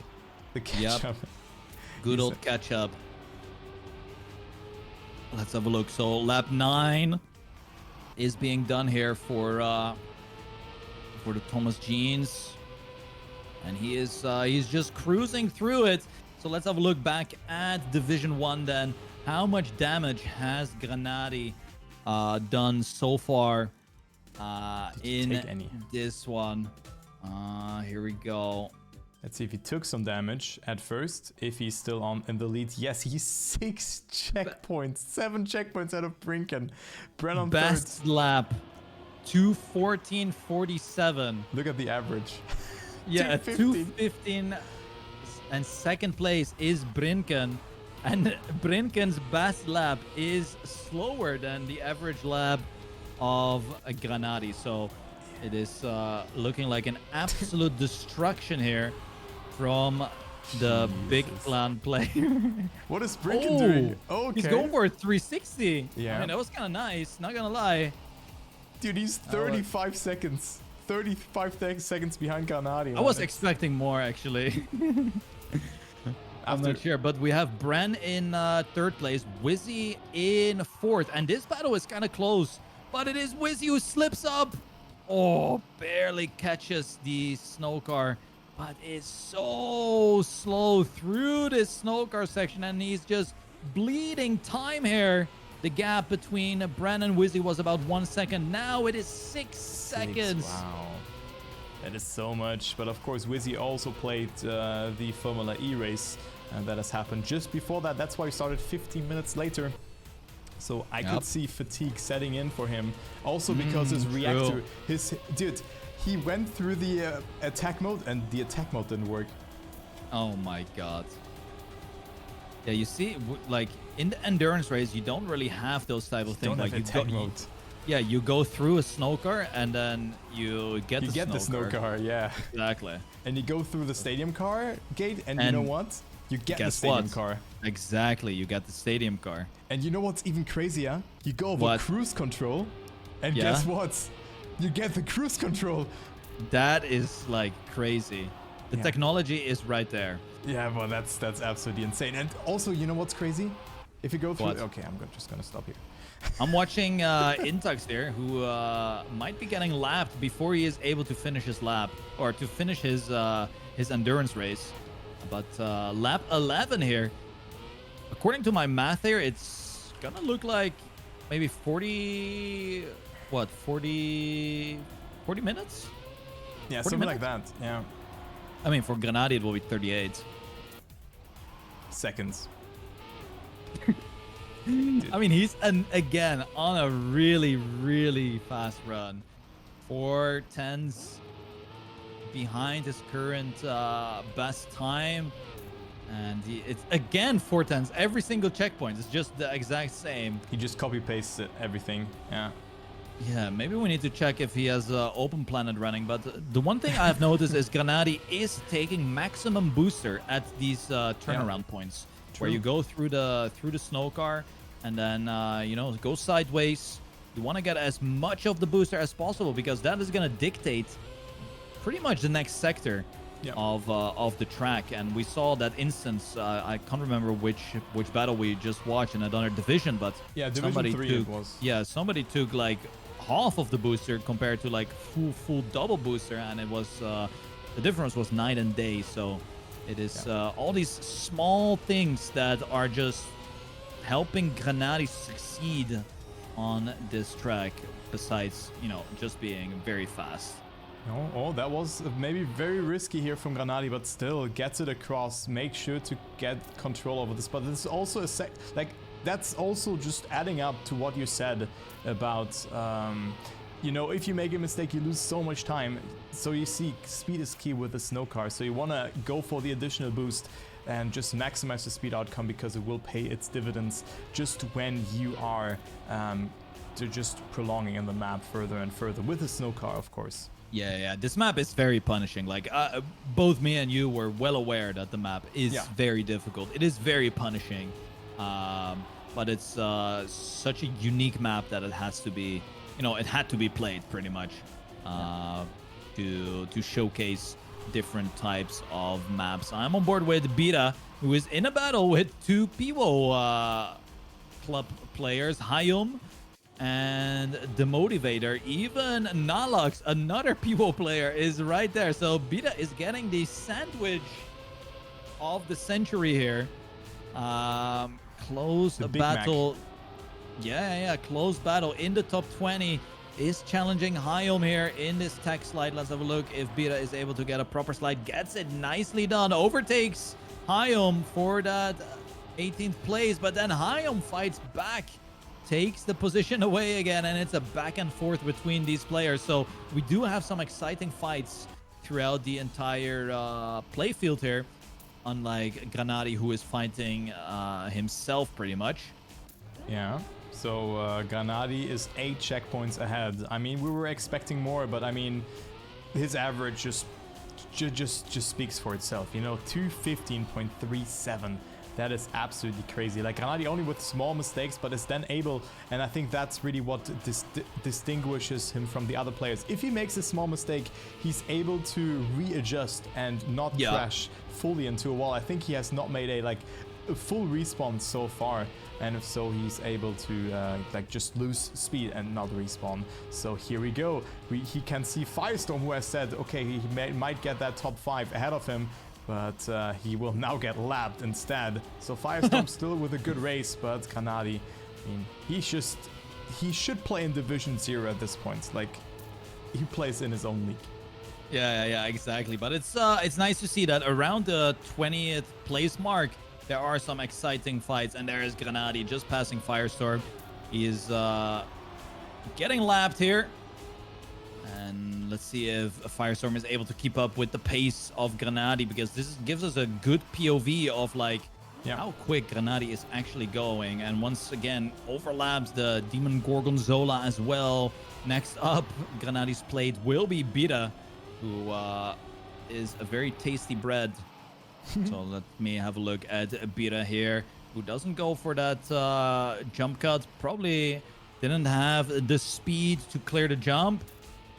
The catch-up. Good old catch-up. Let's have a look. So lap 9 is being done here for the Thomas Jeans, and he's just cruising through it. So let's have a look back at Division 1 then. How much damage has Granati done so far in this one? Here we go. Let's see if he took some damage at first, if he's still in the lead. Yes, he's 6 checkpoints, 7 checkpoints out of Brinken. Brennan best lap 2:14.47. Look at the average. Yeah, 2:15, and second place is Brinken, and Brinken's best lap is slower than the average lap of Granati. So it is looking like an absolute destruction here from the big clan player. What is Brinken doing? Okay. He's going for a 360. Yeah. I mean, that was kind of nice, not gonna lie. Dude, he's 35 seconds. 35 seconds behind Granati. I was expecting more, actually. I'm not sure, but we have Bren in third place, Wizzy in fourth, and this battle is kind of close but it is Wizzy who slips up. Oh, barely catches the snow car, but is so slow through this snow car section, and he's just bleeding time here. The gap between Bren and Wizzy was about 1 second. Now it is 6 seconds. Wow. That is so much. But of course, Wizzy also played the Formula E race that has happened just before that. That's why he started 15 minutes later. So I could see fatigue setting in for him. Also because his reactor, dude, he went through the attack mode and the attack mode didn't work. Oh my god. Yeah, you see, like in the endurance race, you don't really have those type of things. Like attack mode. Yeah, you go through a snow car and then you get the snow car. Yeah. Exactly. And you go through the stadium car gate, and you know what? You get the stadium car. Exactly, you get the stadium car. And you know what's even crazier? You go over cruise control, and guess what? You get the cruise control. That is like crazy. The technology is right there. Yeah, well, that's absolutely insane. And also, you know what's crazy? If you go through... Okay, I'm just going to stop here. I'm watching Intux there, who might be getting lapped before he is able to finish his lap, or to finish his endurance race. But lap 11 here, according to my math here, it's gonna look like maybe 40 minutes? Yeah, something like that, yeah. I mean, for Granadi, it will be 38 seconds. I mean, he's again on a really, really fast run. 4:10s behind his current best time, and it's again 4:10s. Every single checkpoint is just the exact same. He just copy pastes everything. Yeah, maybe we need to check if he has Open Planet running. But the one thing I've noticed is Granadi is taking maximum booster at these turnaround points. Where you go through the snow car and then you know, go sideways. You want to get as much of the booster as possible because that is going to dictate pretty much the next sector of the track. And we saw that instance. I can't remember which battle we just watched in another division, but Division 3 it was. Yeah, somebody took like half of the booster compared to like full double booster, and it was the difference was night and day. So it is all these small things that are just helping Granadi succeed on this track, besides, you know, just being very fast. Oh, that was maybe very risky here from Granadi, but still gets it across, make sure to get control over this. But it's also that's also just adding up to what you said about you know, if you make a mistake, you lose so much time. So you see, speed is key with the snow car. So you want to go for the additional boost and just maximize the speed outcome, because it will pay its dividends just when you are just prolonging in the map further and further with the snow car, of course. Yeah. This map is very punishing. Like both me and you were well aware that the map is very difficult. It is very punishing, but it's such a unique map that it has to be. You know, it had to be played pretty much to showcase different types of maps. I'm on board with Beta, who is in a battle with two Pivo club players, Hayum and the Motivator. Even Nalox, another Pivo player, is right there. So Beta is getting the sandwich of the century here. Close battle. Mac. Yeah, close battle in the top 20 is challenging Hayom here in this tech slide. Let's have a look if Beta is able to get a proper slide. Gets it nicely done. Overtakes Hayom for that 18th place, but then Hayom fights back, takes the position away again, and it's a back and forth between these players. So we do have some exciting fights throughout the entire playfield here, unlike Granadi, who is fighting himself pretty much. Yeah. So Granadi is 8 checkpoints ahead. I mean, we were expecting more, but I mean, his average just speaks for itself. You know, 215.37. That is absolutely crazy. Like Granadi only with small mistakes, but is then able, and I think that's really what distinguishes him from the other players. If he makes a small mistake, he's able to readjust and not crash fully into a wall. I think he has not made a a full respawn so far, and if so, he's able to like just lose speed and not respawn. So here we go. He can see Firestorm, who has said, okay, he might get that top 5 ahead of him, but he will now get lapped instead. So Firestorm still with a good race, but Granadi, I mean, he should play in Division 0 at this point. Like, he plays in his own league. Yeah, exactly. But it's nice to see that around the 20th place mark, there are some exciting fights, and there is Granadi just passing Firestorm. He is getting lapped here. And let's see if Firestorm is able to keep up with the pace of Granadi, because this gives us a good POV of like how quick Granadi is actually going. And once again, overlaps the Demon Gorgonzola as well. Next up, Granadi's plate will be Bira, who is a very tasty bread. So let me have a look at Bira here, who doesn't go for that jump cut. Probably didn't have the speed to clear the jump.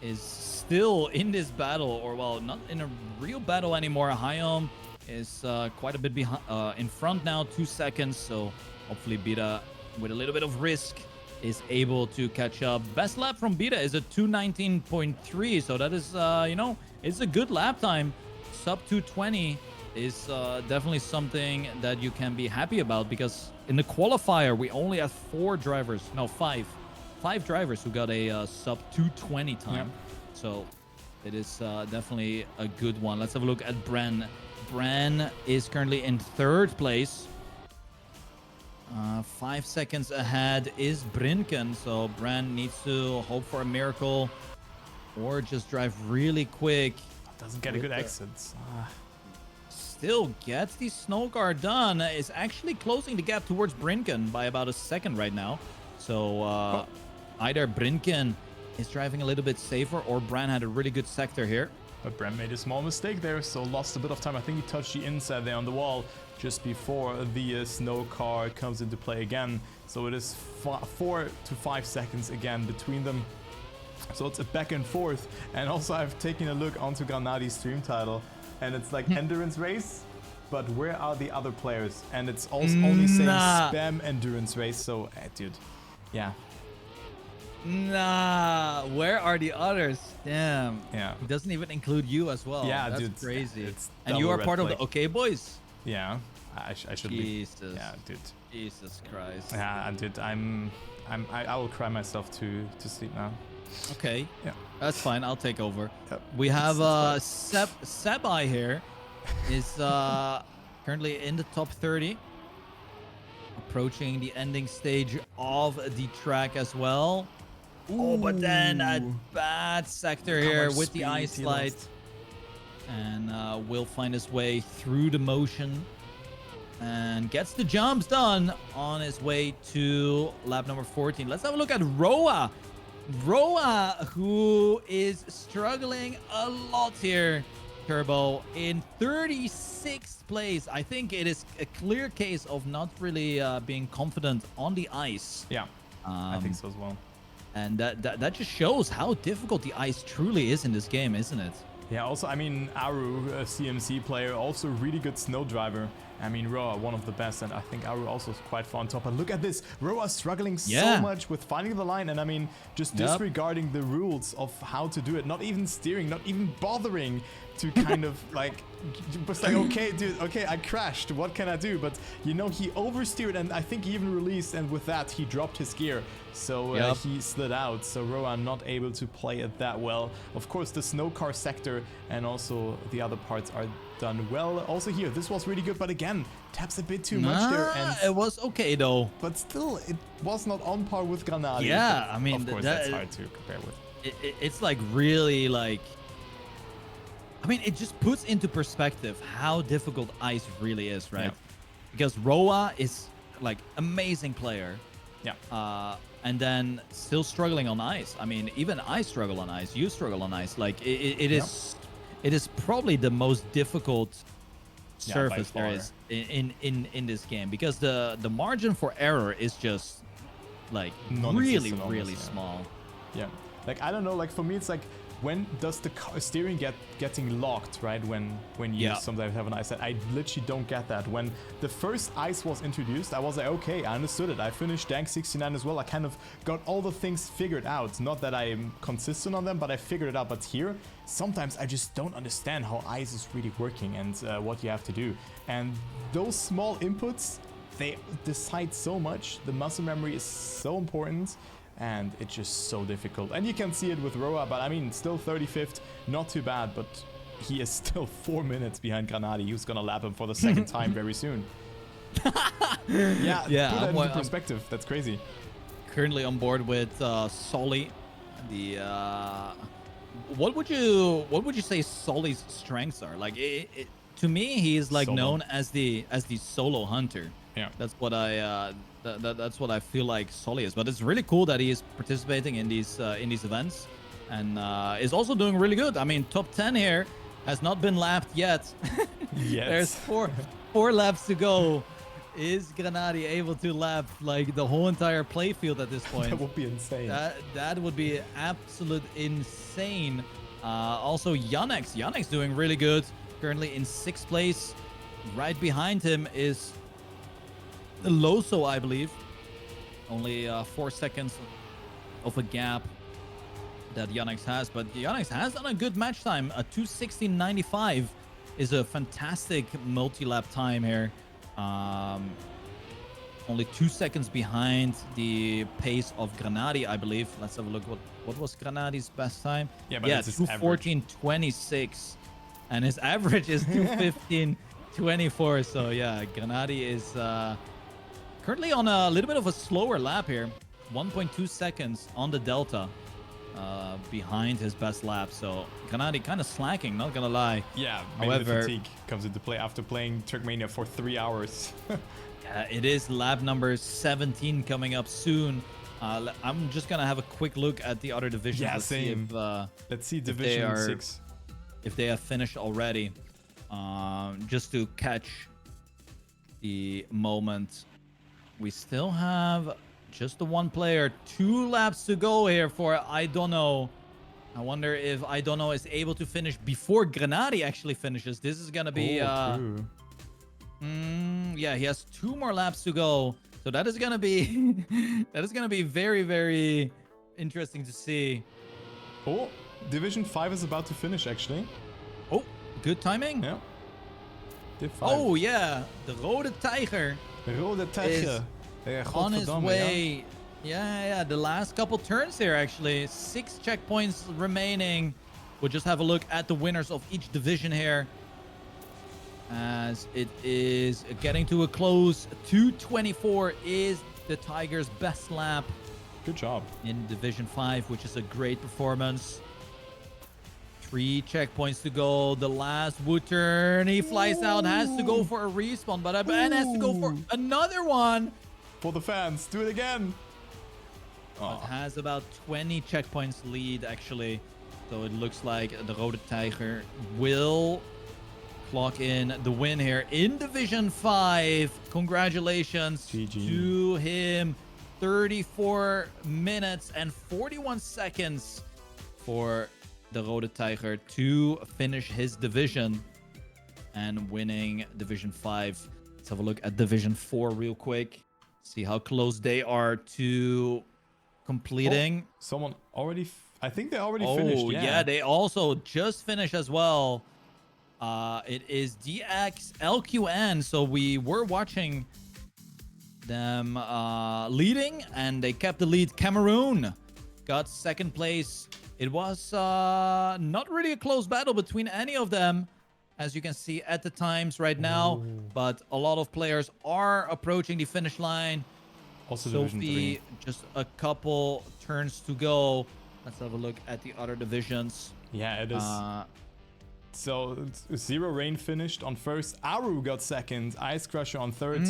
Is still in this battle, or well, not in a real battle anymore. Hayom is quite a bit behind, in front now, 2 seconds. So hopefully Bira, with a little bit of risk, is able to catch up. Best lap from Bira is a 2:19.3, so that is, you know, it's a good lap time. Sub 2:20 is definitely something that you can be happy about, because in the qualifier we only had 5 drivers who got a sub 2:20 time. So it is definitely a good one. Let's have a look at Bren. Bren is currently in 3rd place. 5 seconds ahead is Brinken, so Bren needs to hope for a miracle or just drive really quick. Doesn't get a good exit. Still gets the snow car done. Is actually closing the gap towards Brinken by about a second right now. So either Brinken is driving a little bit safer, or Bran had a really good sector here. But Bran made a small mistake there, so lost a bit of time. I think he touched the inside there on the wall just before the snow car comes into play again. So it is 4 to 5 seconds again between them. So it's a back and forth. And also I've taken a look onto Granadi's stream title, and it's like endurance race, but where are the other players? And it's also only saying spam endurance race. So dude, yeah. Nah, where are the others? Damn. Yeah. It doesn't even include you as well. Yeah, that's dude. Crazy. It's and you are part of the OK Boys? Yeah. I should be. Jesus. Yeah, dude. Jesus Christ. Yeah, dude. I will cry myself to sleep now. Okay. Yeah. That's fine. I'll take over. Yep. We have Sebai here. Is currently in the top 30. Approaching the ending stage of the track as well. Oh, but then a bad sector here with the ice slide. And will find his way through the motion. And gets the jumps done on his way to lap number 14. Let's have a look at Roa. Roa, who is struggling a lot here. Turbo in 36th place. I think it is a clear case of not really being confident on the ice. Yeah, I think so as well. And that just shows how difficult the ice truly is in this game, isn't it? Yeah, also, I mean, Aru, a CMC player, also really good snow driver. I mean, Roa, one of the best, and I think Aru also is quite far on top. But look at this, Roa struggling so much with finding the line, and I mean, just disregarding the rules of how to do it, not even steering, not even bothering to kind of like, just like, okay, dude, okay, I crashed, what can I do? But, you know, he oversteered, and I think he even released, and with that, he dropped his gear. So he slid out, so Roa not able to play it that well. Of course, the snow car sector and also the other parts are done well. Also here, this was really good, but again, taps a bit too much there. And it was okay though. But still, it was not on par with Granadi. Yeah, but I mean, of course, that's hard to compare with. It's like really like, I mean, it just puts into perspective how difficult ice really is, right? Yeah. Because Roa is like amazing player. Yeah. And then still struggling on ice. I mean, even I struggle on ice. You struggle on ice. Like it is probably the most difficult surface there is in this game, because the margin for error is just like really small. Yeah. Like, I don't know, like for me it's like when does the steering getting locked, right? When you sometimes have an ice set, I literally don't get that. When the first ice was introduced, I was like, okay, I understood it. I finished Dank 69 as well. I kind of got all the things figured out. Not that I'm consistent on them, but I figured it out. But here, sometimes I just don't understand how ice is really working and what you have to do. And those small inputs, they decide so much. The muscle memory is so important. And it's just so difficult. And you can see it with Roa, but I mean, still 35th, not too bad, but he is still 4 minutes behind Granadi, who's gonna lap him for the second time very soon. yeah, put that into perspective. That's crazy. Currently on board with Solly. The what would you say Solly's strengths are? Like, to me, he's like known as the solo hunter. Yeah, that's what that's what I feel like Solly is. But it's really cool that he is participating in these events, and is also doing really good. I mean, top 10 here has not been lapped yet. Yes. There's four laps to go. Is Granadi able to lap like the whole entire playfield at this point? That would be insane. That would be absolute insane. Also, Yannick's doing really good. Currently in 6th place. Right behind him is Loso, I believe. Only 4 seconds of a gap that Yannick has. But Yannick has done a good match time. A 2:16.95 is a fantastic multi-lap time here. Only 2 seconds behind the pace of Granadi, I believe. Let's have a look. What was Granadi's best time? Yeah, but it's 2:14.26, and his average is 2:15.24. So yeah, Granadi is currently on a little bit of a slower lap here. 1.2 seconds on the delta behind his best lap. So Granadi kind of slacking, not gonna lie. Yeah, maybe the fatigue comes into play after playing Trackmania for 3 hours. Yeah, it is lap number 17 coming up soon. I'm just gonna have a quick look at the other divisions. Yeah, Let's same. See if, let's see Division 6. If they have finished already. Just to catch the moment. We still have just the one player. 2 laps to go here for I don't know. I wonder if I don't know is able to finish before Granadi actually finishes. This is gonna be true. Yeah, he has 2 more laps to go. So that is gonna be very, very interesting to see. Oh, Division 5 is about to finish actually. Oh, good timing. Yeah. Div 5. Oh yeah, the Rode Tiger. Rode Tiger. On his way. Yeah, the last couple turns here actually. 6 checkpoints remaining. We'll just have a look at the winners of each division here. As it is getting to a close. 2:24 is the Tigers' best lap. Good job. In Division 5, which is a great performance. 3 checkpoints to go. The last wood turn. He flies out, has to go for a respawn, but Ben has to go for another one. For the fans, do it again. It has about 20 checkpoints lead, actually. So it looks like the Rode Tiger will clock in the win here in Division 5. Congratulations to him. 34 minutes and 41 seconds for the Rode Tiger to finish his division and winning Division 5. Let's have a look at Division 4 real quick. See how close they are to completing. Oh, someone already... I think they already finished. Yeah, they also just finished as well. It is DX LQN. So we were watching them leading, and they kept the lead. Cameroon got 2nd place. It was not really a close battle between any of them, as you can see at the times right now. But a lot of players are approaching the finish line. Also Sophie, just a couple turns to go. Let's have a look at the other divisions. Yeah, it is. So Zero Rain finished on 1st. Aru got 2nd. Ice Crusher on 3rd.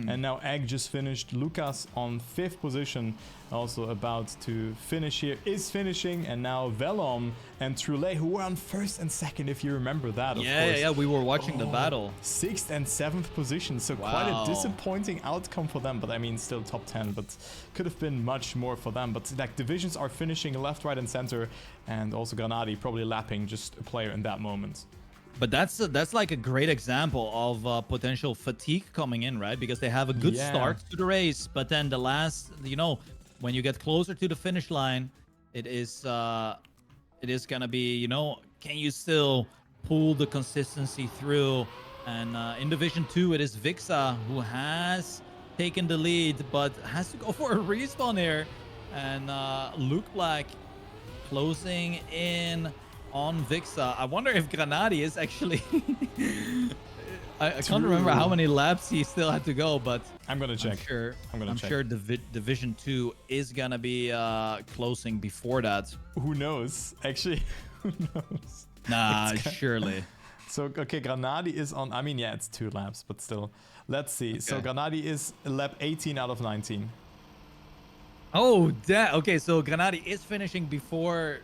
And now Egg just finished. Lucas on 5th position. also about to finish here, is finishing, and now Velom and Trulé, who were on first and second, if you remember that, of course. Yeah, we were watching the battle. 6th and 7th position, so quite a disappointing outcome for them, but I mean, still top 10, but could have been much more for them. But like, divisions are finishing left, right, and center, and also Granadi probably lapping just a player in that moment. But that's like a great example of potential fatigue coming in, right? Because they have a good start to the race, but then the last, you know, when you get closer to the finish line, it is gonna be, you know, can you still pull the consistency through? And in Division 2, it is Vixa who has taken the lead, but has to go for a respawn here. And Luke Black closing in on Vixa. I wonder if Granadi is actually... I can't remember how many laps he still had to go, but I'm gonna check. I'm sure Division 2 is gonna be closing before that. Who knows? Actually, who knows? Nah, surely. So, okay, Granadi is on... I mean, yeah, it's 2 laps, but still. Let's see. Okay. So, Granadi is lap 18 out of 19. Oh, damn. Okay, so Granadi is finishing before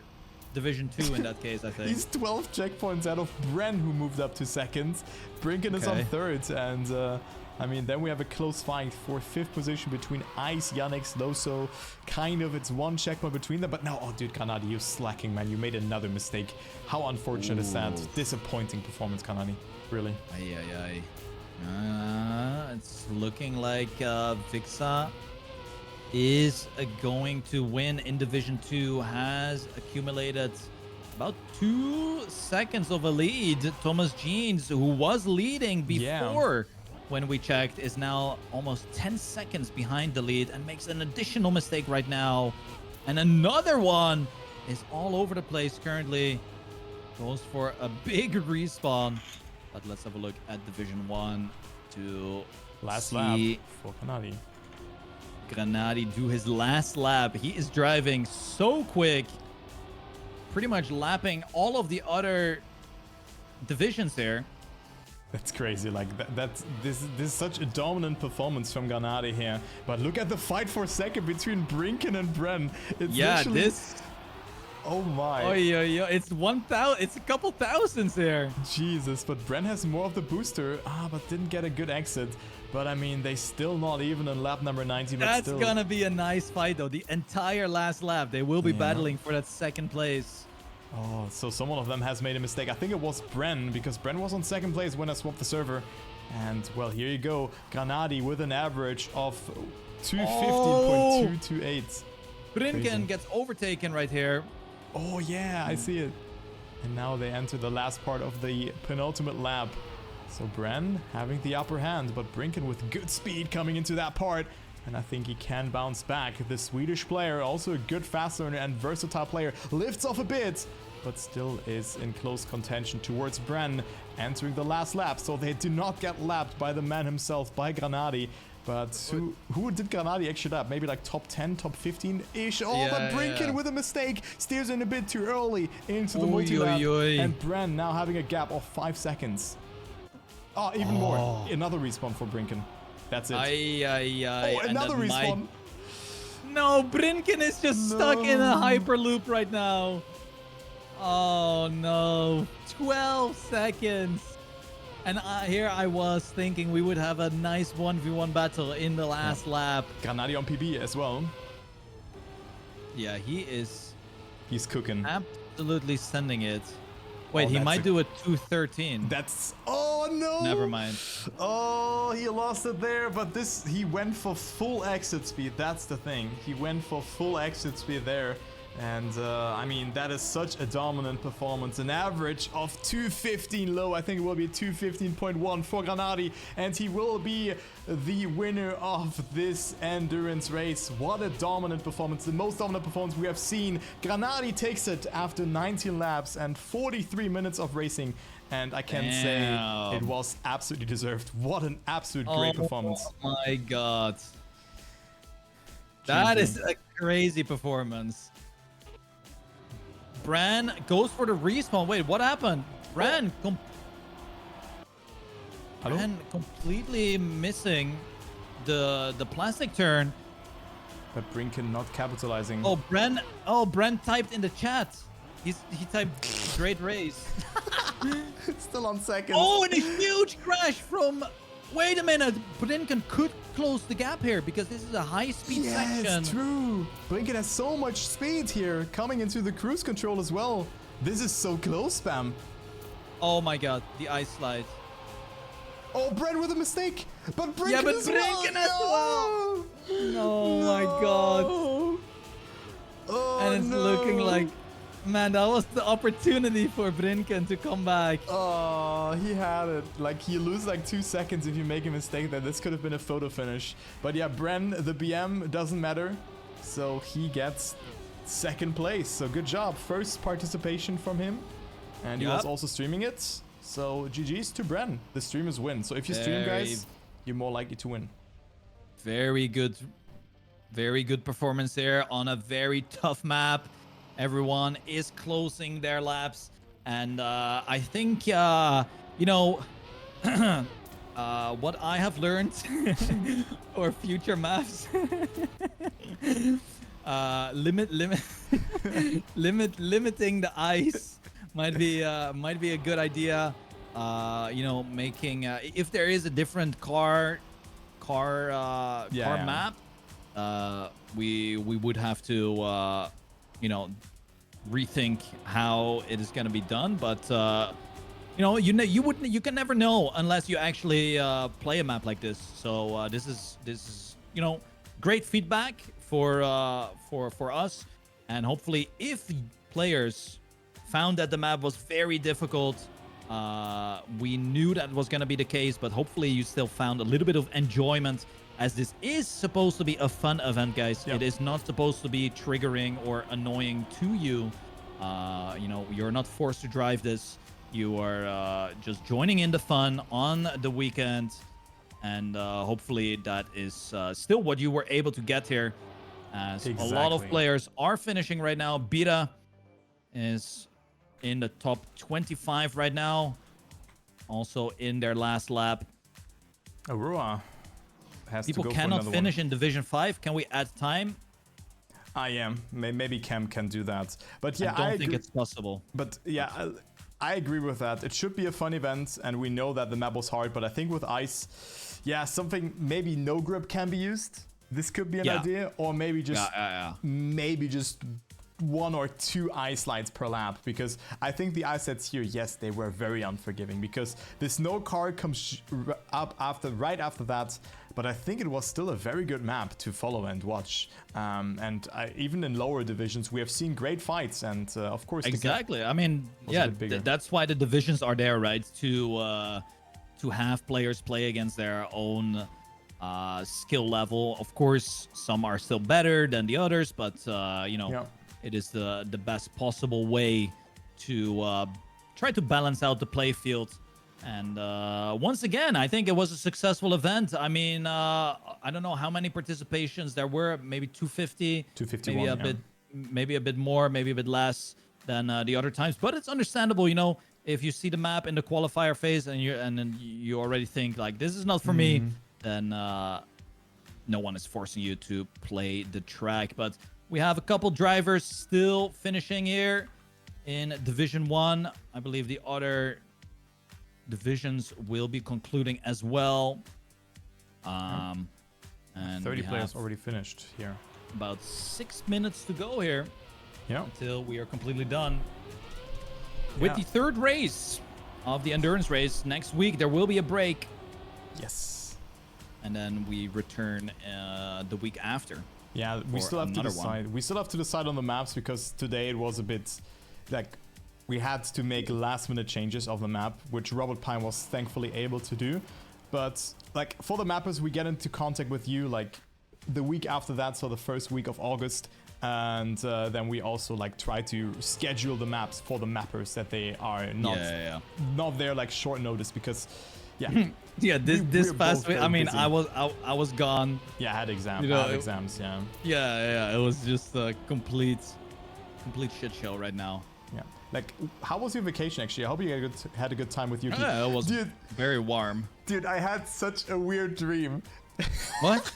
Division 2 in that case, I think. He's 12 checkpoints out of Bren, who moved up to second. Brinken is on third, and I mean, then we have a close fight for 5th position between Ice, Yannick, Loso. Kind of, it's 1 checkpoint between them, but now, oh, dude, Granadi, you're slacking, man. You made another mistake. How unfortunate is that? Disappointing performance, Granadi. Really. It's looking like Vixa is going to win in Division 2, has accumulated about 2 seconds of a lead. Thomas Jeans, who was leading before when we checked, is now almost 10 seconds behind the lead and makes an additional mistake right now. And another one is all over the place currently. Goes for a big respawn. But let's have a look at Division 1 to last lap for Granadi. Granadi do his last lap. He is driving so quick, pretty much lapping all of the other divisions there. That's crazy. Like this is such a dominant performance from Granadi here. But look at the fight for second between Brinken and Bren. It's literally... this. Oh my. Oh yeah. It's 1,000. It's a couple thousands there. Jesus, but Bren has more of the booster. But didn't get a good exit. But I mean, they still not even in lap number 90. But that's gonna be a nice fight though. The entire last lap, they will be battling for that second place. Oh, so someone of them has made a mistake. I think it was Bren, because Bren was on second place when I swapped the server. And, well, here you go. Granadi with an average of 250.228. Brinken gets overtaken right here. Oh, yeah, I see it. And now they enter the last part of the penultimate lap. So Bren having the upper hand, but Brinken with good speed coming into that part. And I think he can bounce back. The Swedish player, also a good fast learner and versatile player, lifts off a bit, but still is in close contention towards Bren, entering the last lap. So they do not get lapped by the man himself, by Granadi. But who did Granadi actually lap? Maybe like top 10, top 15-ish? Oh, but Brinken with a mistake steers in a bit too early into the multi-lap. And Bren now having a gap of 5 seconds. Oh, even more. Another respawn for Brinken. That's it. Oh, another respawn. No, Brinken is just stuck in a hyperloop right now. Oh, no. 12 seconds. And here I was thinking we would have a nice 1v1 battle in the last lap. Granadi on PB as well. Yeah, he's cooking. Absolutely sending it. Wait, he might do a 213. That's... Oh, no! Never mind. Oh, he lost it there, but he went for full exit speed. That's the thing. He went for full exit speed there. And, I mean, that is such a dominant performance. An average of 215 low. I think it will be 215.1 for Granadi. And he will be the winner of this endurance race. What a dominant performance. The most dominant performance we have seen. Granadi takes it after 19 laps and 43 minutes of racing. And I can say it was absolutely deserved. What an absolute great performance. Oh my god. That is a crazy performance. Bran goes for the respawn. Wait, what happened? Bran completely missing the plastic turn. But Brinken not capitalizing. Oh, Brent typed in the chat. He typed great race. Still on second. Oh, and a huge crash from... Wait a minute. Brinken could close the gap here because this is a high-speed section. Yes, true. Brinken has so much speed here, coming into the cruise control as well. This is so close, Spam. Oh my god, the ice slide. Oh, Brent with a mistake. But Brinken Yeah, but as Brinken as well. well. Oh my god. Oh, And it's looking like... Man, that was the opportunity for Brinken to come back. Oh, he had it. Like, you lose like 2 seconds if you make a mistake there. This could have been a photo finish. But yeah, Bren, the BM, doesn't matter. So he gets second place. So good job. First participation from him. And he was also streaming it. So GG's to Bren. The streamers win. So if you stream, guys, you're more likely to win. Very good performance there on a very tough map. Everyone is closing their laps, and I think you know what I have learned for future maps. Limiting the ice might be a good idea. You know, making if there is a different car map, we would have to you know, rethink how it is going to be done. But you know, you can never know unless you actually play a map like this. So this is you know, great feedback for us, and hopefully if players found that the map was very difficult, we knew that was going to be the case, but hopefully you still found a little bit of enjoyment, as this is supposed to be a fun event, guys. Yep. It is not supposed to be triggering or annoying to you. You know, you're not forced to drive this. You are just joining in the fun on the weekend, and hopefully that is still what you were able to get here, as a lot of players are finishing right now. Beta is in the top 25 right now, also in their last lap. Aurora has People to go cannot for finish in Division 5. Can we add time? I am. Maybe Cam can do that. But yeah, I don't think it's possible. But yeah, I agree with that. It should be a fun event, and we know that the map was hard, but I think with ice, yeah, something, maybe no grip can be used. This could be an idea, or maybe just maybe just 1 or 2 ice slides per lap, because I think the ice sets here, yes, they were very unforgiving, because the snow car comes up right after that. But I think it was still a very good map to follow and watch. And even in lower divisions, we have seen great fights. And of course, exactly. I mean, yeah, that's why the divisions are there, right? To have players play against their own skill level. Of course, some are still better than the others, but you know, it is the best possible way to try to balance out the play field. And once again, I think it was a successful event. I mean, I don't know how many participations there were. Maybe 250. 251. Maybe a bit more, maybe a bit less than the other times. But it's understandable, you know, if you see the map in the qualifier phase and then you already think like, this is not for me, then no one is forcing you to play the track. But we have a couple drivers still finishing here in Division 1. I believe the other divisions will be concluding as well. And 30 players already finished here. About 6 minutes to go here. Until we are completely done with the third race of the endurance race. Next week there will be a break. Yes. And then we return the week after. Yeah, we still have to decide. We still have to decide on the maps, because today it was a bit like we had to make last-minute changes of the map, which Robert Pine was thankfully able to do. But like for the mappers, we get into contact with you like the week after that, so the first week of August, and then we also like try to schedule the maps for the mappers, that they are not there like short notice, because this past week, I mean, I was gone. Yeah, I had exams. You know, I had exams. Yeah. It was just a complete shit show right now. Yeah. Like, how was your vacation, actually? I hope you had a good time with your team. Yeah, it was very warm. Dude, I had such a weird dream. What?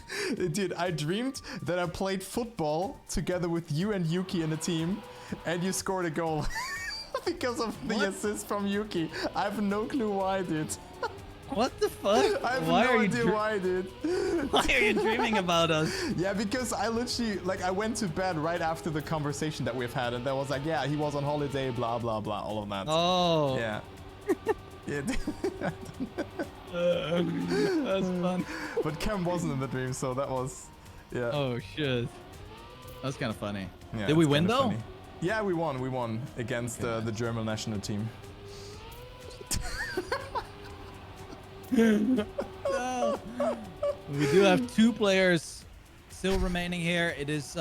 Dude, I dreamed that I played football together with you and Yuki in a team, and you scored a goal because of the assist from Yuki. I have no clue why, dude. What the fuck? I have Why no are you idea why, dude. Why are you dreaming about us? Yeah, because I literally, like, I went to bed right after the conversation that we've had, and that was like, yeah, he was on holiday, blah, blah, blah, all of that. Oh. Yeah. Yeah. That's fun. But Cam wasn't in the dream, so that was, yeah. Oh shit. That's kind of funny. Yeah, Did we it's win kinda though? funny. Yeah, we won against the German national team. We do have 2 players still remaining here. It is